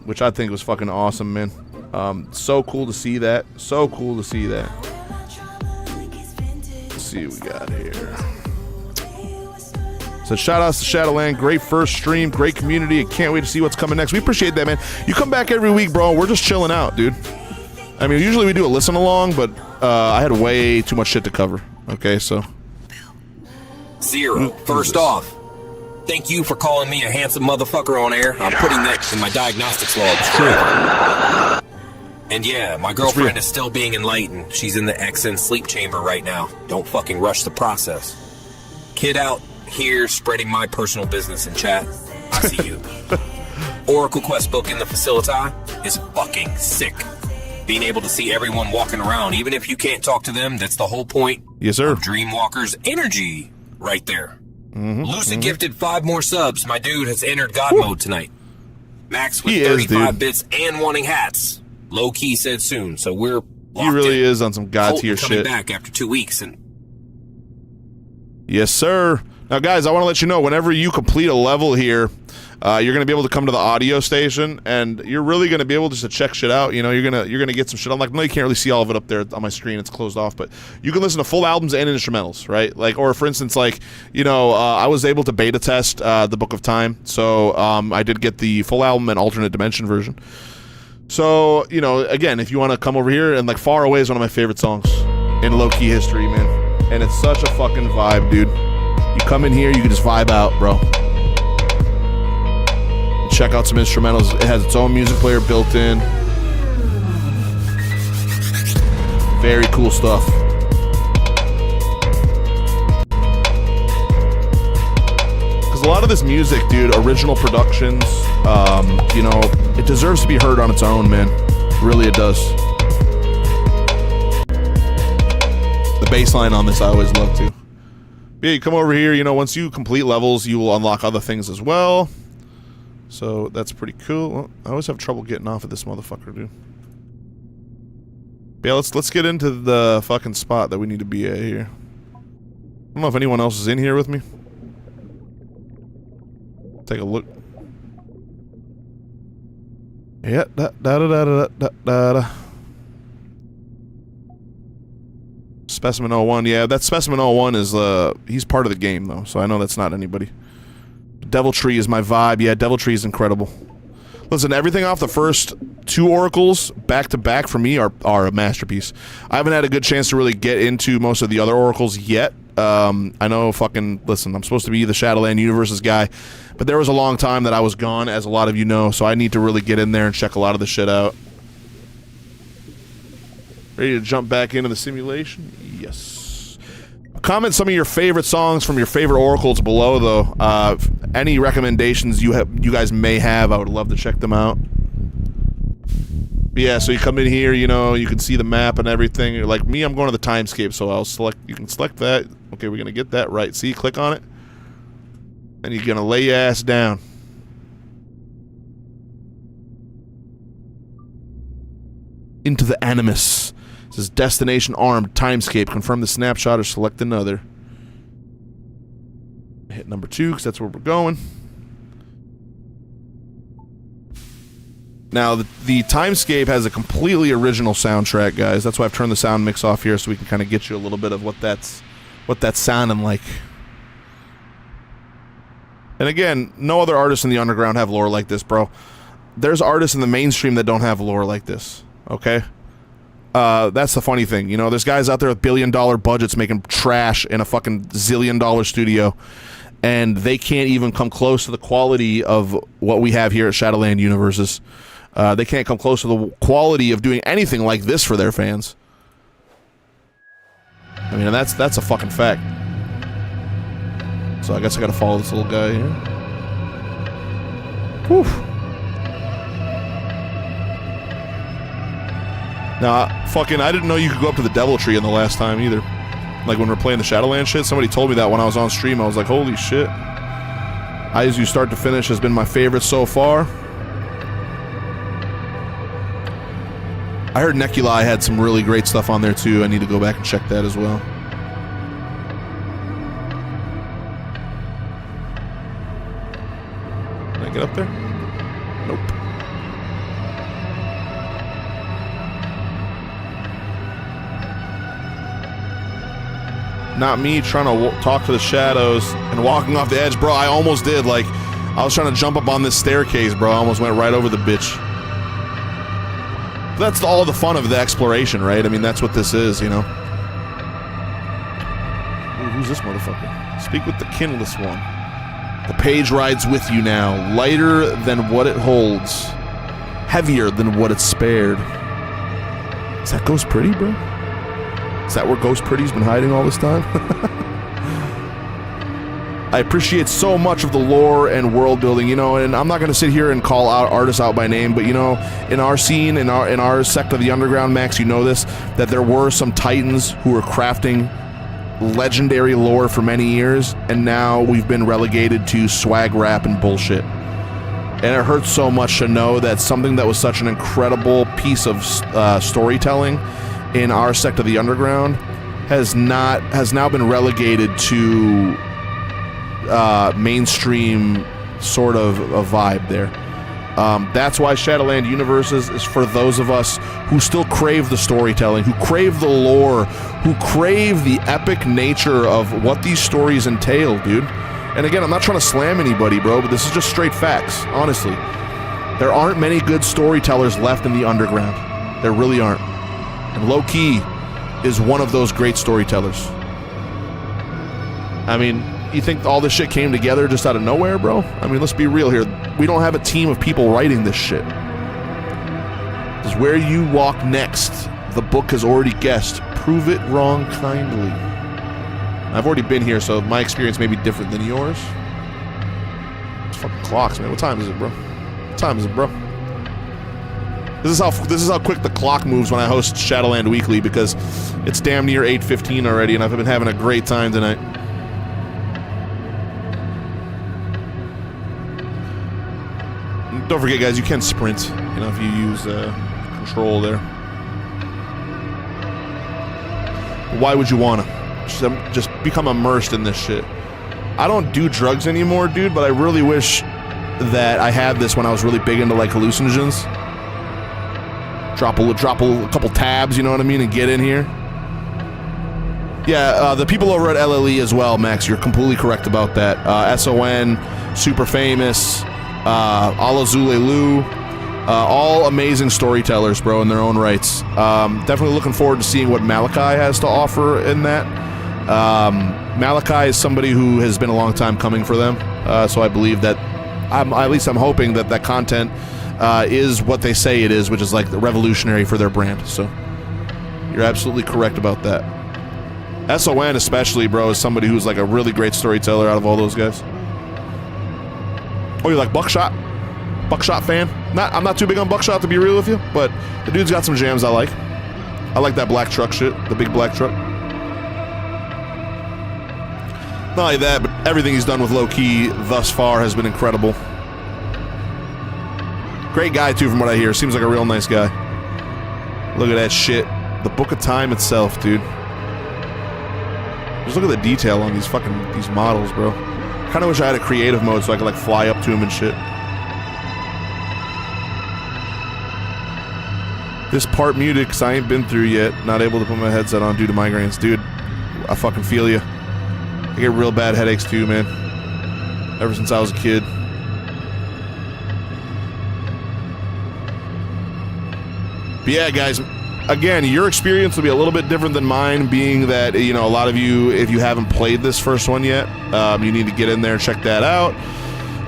Which I think was fucking awesome, man. So cool to see that. So cool to see that. Let's see what we got here. So shout outs to Shadowland. Great first stream. Great community. I can't wait to see what's coming next. We appreciate that, man. You come back every week, bro. We're just chilling out, dude. I mean, usually we do a listen along, but I had way too much shit to cover. Okay, so. Zero. First off, thank you for calling me a handsome motherfucker on air. I'm putting that in my diagnostics logs. And yeah, my girlfriend is still being enlightened. She's in the XN sleep chamber right now. Don't fucking rush the process. Kid out here spreading my personal business in chat. I see you. Oracle Quest book in the facility is fucking sick. Being able to see everyone walking around, even if you can't talk to them, that's the whole point. Yes, sir. Of Dreamwalker's energy right there. Lucid gifted 5 more subs. My dude has entered God mode tonight. Max with 35 bits and wanting hats. Low key said soon, so we're he really is on some God tier coming shit. Back after 2 weeks and yes, sir. Now, guys, I want to let you know whenever you complete a level here, you're gonna be able to come to the audio station, and you're really gonna be able just to check shit out. You know, you're gonna get some shit. I'm like, no, you can't really see all of it up there on my screen. It's closed off, but you can listen to full albums and instrumentals, right? Like, or for instance, like, you know, I was able to beta test the Book of Time, so I did get the full album and alternate dimension version. So, you know, again, if you want to come over here, and like Far Away is one of my favorite songs in low-key history, man. And it's such a fucking vibe, dude. You come in here, you can just vibe out, bro. Check out some instrumentals. It has its own music player built in. Very cool stuff. Because a lot of this music, dude, original productions, you know, it deserves to be heard on its own, man. Really, it does. The bass line on this I always love too. But yeah, you come over here, you know, once you complete levels, you will unlock other things as well. So that's pretty cool. Well, I always have trouble getting off of this motherfucker, dude. But yeah, let's get into the fucking spot that we need to be at here. I don't know if anyone else is in here with me. Take a look. Yeah, da. Specimen 01, yeah, that Specimen 01 is, he's part of the game, though, so I know that's not anybody. Deviltree is my vibe, yeah, Deviltree is incredible. Listen, everything off the first 2 oracles, back-to-back, for me, are a masterpiece. I haven't had a good chance to really get into most of the other oracles yet. I know, listen, I'm supposed to be the Shadowland Universes guy, but there was a long time that I was gone, as a lot of you know, so I need to really get in there and check a lot of the shit out. Ready to jump back into the simulation? Yes. Comment some of your favorite songs from your favorite oracles below, though. Any recommendations you guys may have, I would love to check them out. But yeah, so you come in here, you know, you can see the map and everything. Like me, I'm going to the timescape, so I'll select. You can select that. Okay, we're gonna get that right. See, click on it, and you're gonna lay your ass down. Into the Animus. It says destination armed, timescape, confirm the snapshot or select another. Hit number 2 because that's where we're going. Now the timescape has a completely original soundtrack, guys. That's why I've turned the sound mix off here so we can kind of get you a little bit of what that's sounding like. And again, no other artists in the underground have lore like this, bro. There's artists in the mainstream that don't have lore like this, okay? That's the funny thing, you know, there's guys out there with billion-dollar budgets making trash in a fucking zillion-dollar studio, and they can't even come close to the quality of what we have here at Shadowland Universes. They can't come close to the quality of doing anything like this for their fans. I mean, that's a fucking fact. So I guess I gotta follow this little guy here. Whew. Now, I didn't know you could go up to the Devil Tree in the last time either. Like when we're playing the Shadowland shit, somebody told me that when I was on stream. I was like, holy shit. ISU start to finish has been my favorite so far. I heard Neculi had some really great stuff on there too. I need to go back and check that as well. Can I get up there? Nope. Not me trying to talk to the shadows and walking off the edge, bro. I almost did. Like, I was trying to jump up on this staircase, bro. I almost went right over the bitch. But that's all the fun of the exploration, right? I mean, that's what this is, you know? Ooh, who's this motherfucker? Speak with the kinless one. The page rides with you now, lighter than what it holds, heavier than what it's spared. Is that Ghost Pretty, bro? Is that where Ghost Pretty's been hiding all this time? I appreciate so much of the lore and world building, you know, and I'm not going to sit here and call out artists out by name, but, you know, in our scene, in our sect of the underground, Max, you know this, that there were some titans who were crafting legendary lore for many years, and now we've been relegated to swag rap and bullshit. And it hurts so much to know that something that was such an incredible piece of storytelling in our sect of the underground has now been relegated to mainstream sort of a vibe there. That's why Shadowland Universes is for those of us who still crave the storytelling, who crave the lore, who crave the epic nature of what these stories entail, dude. And again, I'm not trying to slam anybody, bro, but this is just straight facts, honestly. There aren't many good storytellers left in the underground. There really aren't. And Low Key is one of those great storytellers. I mean, you think all this shit came together just out of nowhere, bro? I mean, let's be real here. We don't have a team of people writing this shit. Because where you walk next, the book has already guessed. Prove it wrong kindly. I've already been here, so my experience may be different than yours. It's fucking clocks, man. What time is it, bro? What time is it, bro? This is how quick the clock moves when I host Shadowland Weekly, because it's damn near 8:15 already, and I've been having a great time tonight. Don't forget, guys, you can sprint, you know, if you use control there. Why would you wanna? Just become immersed in this shit. I don't do drugs anymore, dude, but I really wish that I had this when I was really big into, like, hallucinogens. Drop a couple tabs, you know what I mean, and get in here. Yeah, the people over at LLE as well, Max, you're completely correct about that. SON, Super Famous, Alazulelu, all amazing storytellers, bro, in their own rights. Definitely looking forward to seeing what Malachi has to offer in that. Malachi is somebody who has been a long time coming for them, so I believe that, I'm hoping that that content is what they say it is, which is like revolutionary for their brand. So you're absolutely correct about that. SON especially, bro, is somebody who's like a really great storyteller out of all those guys. Oh, you like Buckshot? Buckshot fan? I'm not too big on Buckshot, to be real with you, but the dude's got some jams I like. I like that black truck shit, the big black truck. Not only that, but everything he's done with Low Key thus far has been incredible. Great guy, too, from what I hear. Seems like a real nice guy. Look at that shit. The Book of Time itself, dude. Just look at the detail on these models, bro. Kind of wish I had a creative mode so I could, like, fly up to him and shit. This part muted because I ain't been through yet. Not able to put my headset on due to migraines. Dude, I fucking feel you. I get real bad headaches, too, man. Ever since I was a kid. But yeah, guys, again, your experience will be a little bit different than mine, being that, you know, a lot of you, if you haven't played this first one yet, you need to get in there and check that out.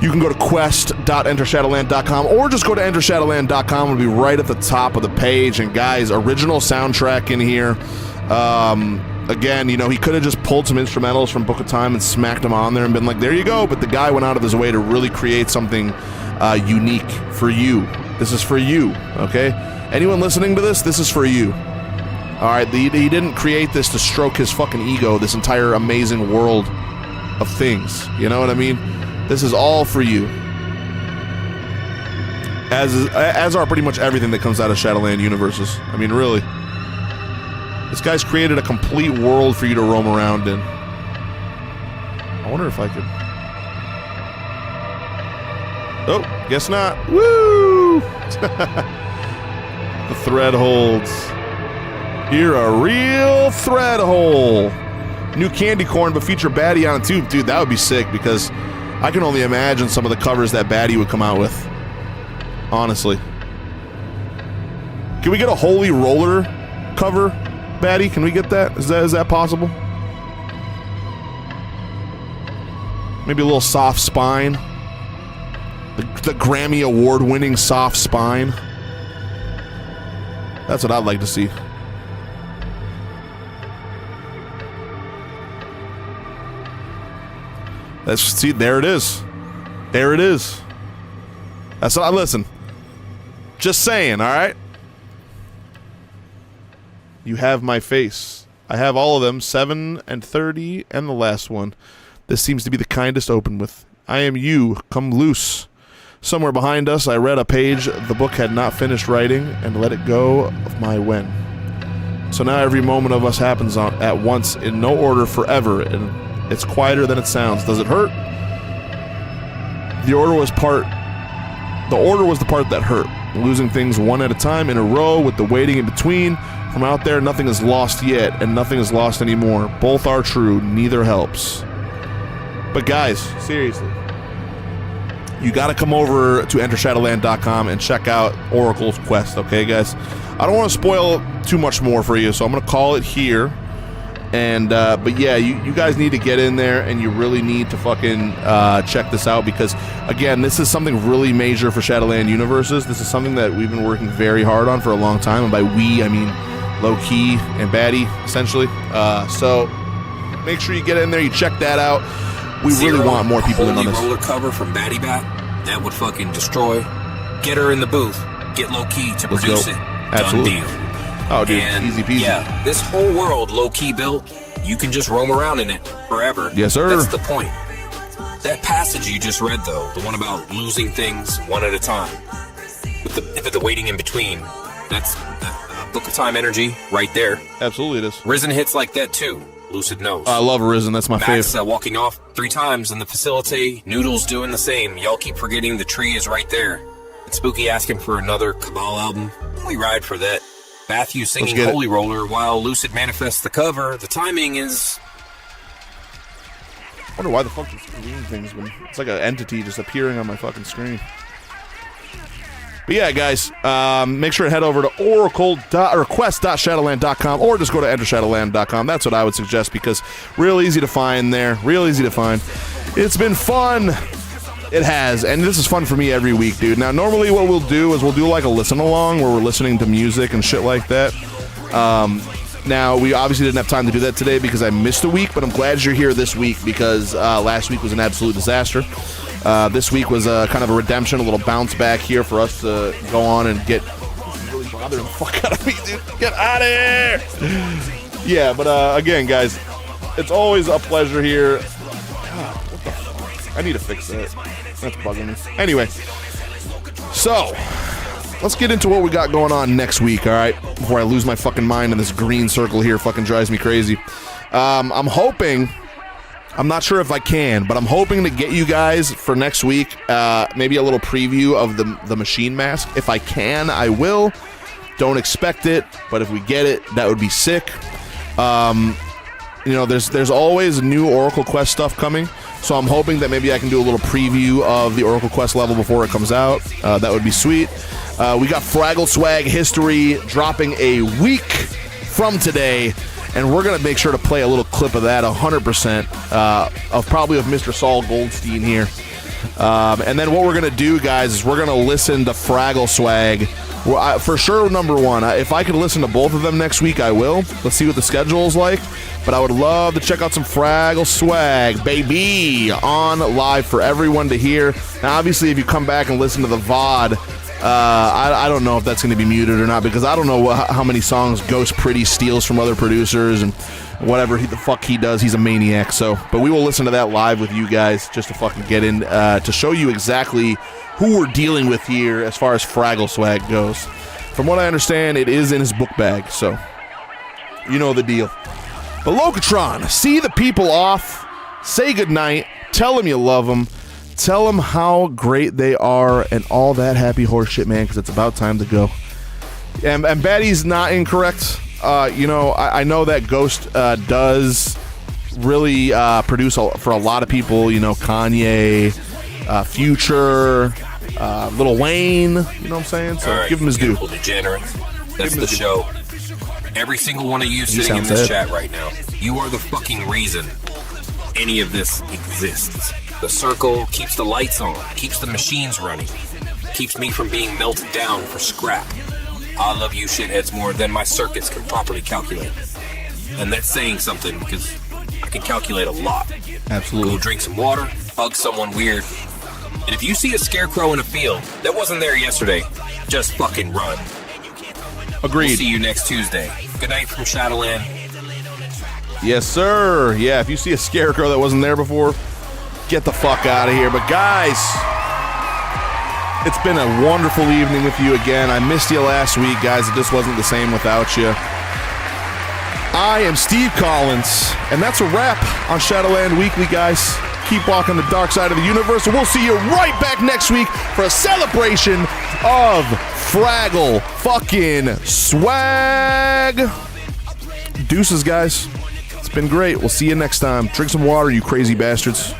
You can go to quest.entershadowland.com or just go to entershadowland.com. It'll be right at the top of the page. And guys, original soundtrack in here. Again, you know, he could have just pulled some instrumentals from Book of Time and smacked them on there and been like, there you go. But the guy went out of his way to really create something unique for you. This is for you, okay? Anyone listening to this, this is for you. All right, he didn't create this to stroke his fucking ego, this entire amazing world of things. You know what I mean? This is all for you. As are pretty much everything that comes out of Shadowland universes. I mean, really. This guy's created a complete world for you to roam around in. I wonder if I could... Oh, guess not. Woo! The thread holds. You're a real thread hole. New candy corn, but feature baddie on it too. Dude, that would be sick because I can only imagine some of the covers that baddie would come out with. Honestly. Can we get a Holy Roller cover, baddie? Can we get that? Is that possible? Maybe a little soft spine. The Grammy award-winning soft spine. That's what I'd like to see. See, there it is. There it is. That's what I listen. Just saying, all right? You have my face. I have all of them, 7 and 30, and the last one. This seems to be the kindest open with. I am you, come loose. Somewhere behind us, I read a page the book had not finished writing and let it go of my when. So now every moment of us happens at once in no order forever, and it's quieter than it sounds. Does it hurt? The order was the part that hurt. Losing things one at a time in a row with the waiting in between. From out there, nothing is lost yet, and nothing is lost anymore. Both are true, neither helps. But guys, seriously, you got to come over to EnterShadowland.com and check out Oracle's quest, okay, guys? I don't want to spoil too much more for you, so I'm going to call it here. And but yeah, you guys need to get in there, and you really need to fucking check this out because, again, this is something really major for Shadowland universes. This is something that we've been working very hard on for a long time, and by we, I mean Low Key and Baddie, essentially. So make sure you get in there, you check that out. We really want more people in on this. Roller cover from Baddie Bat that would fucking destroy. Get her in the booth. Get Low Key to produce it. Absolutely. Done deal. Oh, dude, and easy peasy. Yeah, this whole world Low Key built, you can just roam around in it forever. Yes, sir. That's the point. That passage you just read, though, the one about losing things one at a time, with the waiting in between, that's Book of Time energy right there. Absolutely, it is. Risen hits like that too. Lucid knows. I love Risen. That's my Max, favorite. Walking off 3 times in the facility. Noodles doing the same. Y'all keep forgetting the tree is right there. And Spooky asking for another Cabal album. We ride for that. Matthew singing Holy Roller while Lucid manifests the cover. The timing is... I wonder why the fuck this green thing's been... It's like an entity just appearing on my fucking screen. But yeah, guys, make sure to head over to quest.shadowland.com or just go to entershadowland.com. That's what I would suggest because real easy to find there. Real easy to find. It's been fun. It has, and this is fun for me every week, dude. Now, normally what we'll do is we'll do like a listen-along where we're listening to music and shit like that. Now, we obviously didn't have time to do that today because I missed a week, but I'm glad you're here this week because last week was an absolute disaster. This week was kind of a redemption, a little bounce back here for us to go on and get... really bothering the fuck out of me, dude. Get out of here! Yeah, but again, guys, it's always a pleasure here. God, what the fuck? I need to fix that. That's bugging me. Anyway, so let's get into what we got going on next week, all right? Before I lose my fucking mind and this green circle here fucking drives me crazy. I'm hoping... I'm not sure if I can, but I'm hoping to get you guys for next week maybe a little preview of the machine mask. If I can, I will. Don't expect it, but if we get it, that would be sick. You know, there's always new Oracle Quest stuff coming, so I'm hoping that maybe I can do a little preview of the Oracle Quest level before it comes out. That would be sweet. We got Fraggle Swag History dropping a week from today. And we're going to make sure to play a little clip of that, 100%, of Mr. Saul Goldstein here. And then what we're going to do, guys, is we're going to listen to Fraggle Swag. For sure, number one, if I could listen to both of them next week, I will. Let's see what the schedule is like. But I would love to check out some Fraggle Swag, baby, on live for everyone to hear. Now, obviously, if you come back and listen to the VOD, I don't know if that's going to be muted or not, because I don't know how many songs Ghost Pretty steals from other producers and whatever the fuck he does. He's a maniac. So, but we will listen to that live with you guys just to fucking get in to show you exactly who we're dealing with here as far as Fraggle swag goes. From what I understand, it is in his book bag, so you know the deal. But Locatron, see the people off, say goodnight, tell them you love them, tell them how great they are, and all that happy horse shit, man, because it's about time to go. And Batty's not incorrect. I know that Ghost does really produce for a lot of people, Kanye, Future, Lil Wayne, you know what I'm saying? So right, give him his due. Degenerates. That's the show. Every single one of you sitting in this chat right now, you are the fucking reason any of this exists. The circle keeps the lights on, keeps the machines running, keeps me from being melted down for scrap. I love you shitheads more than my circuits can properly calculate. And that's saying something, because I can calculate a lot. Absolutely. Go drink some water, hug someone weird. And if you see a scarecrow in a field that wasn't there yesterday, just fucking run. Agreed. We'll see you next Tuesday. Good night from Shadowland. Yes, sir. Yeah, if you see a scarecrow that wasn't there before, get the fuck out of here. But guys, it's been a wonderful evening with you again. I missed you last week, guys. It just wasn't the same without you. I am Steve Collins, and that's a wrap on Shadowland Weekly, guys. Keep walking the dark side of the universe, and we'll see you right back next week for a celebration of Fraggle fucking swag. Deuces, guys. It's been great. We'll see you next time. Drink some water, you crazy bastards.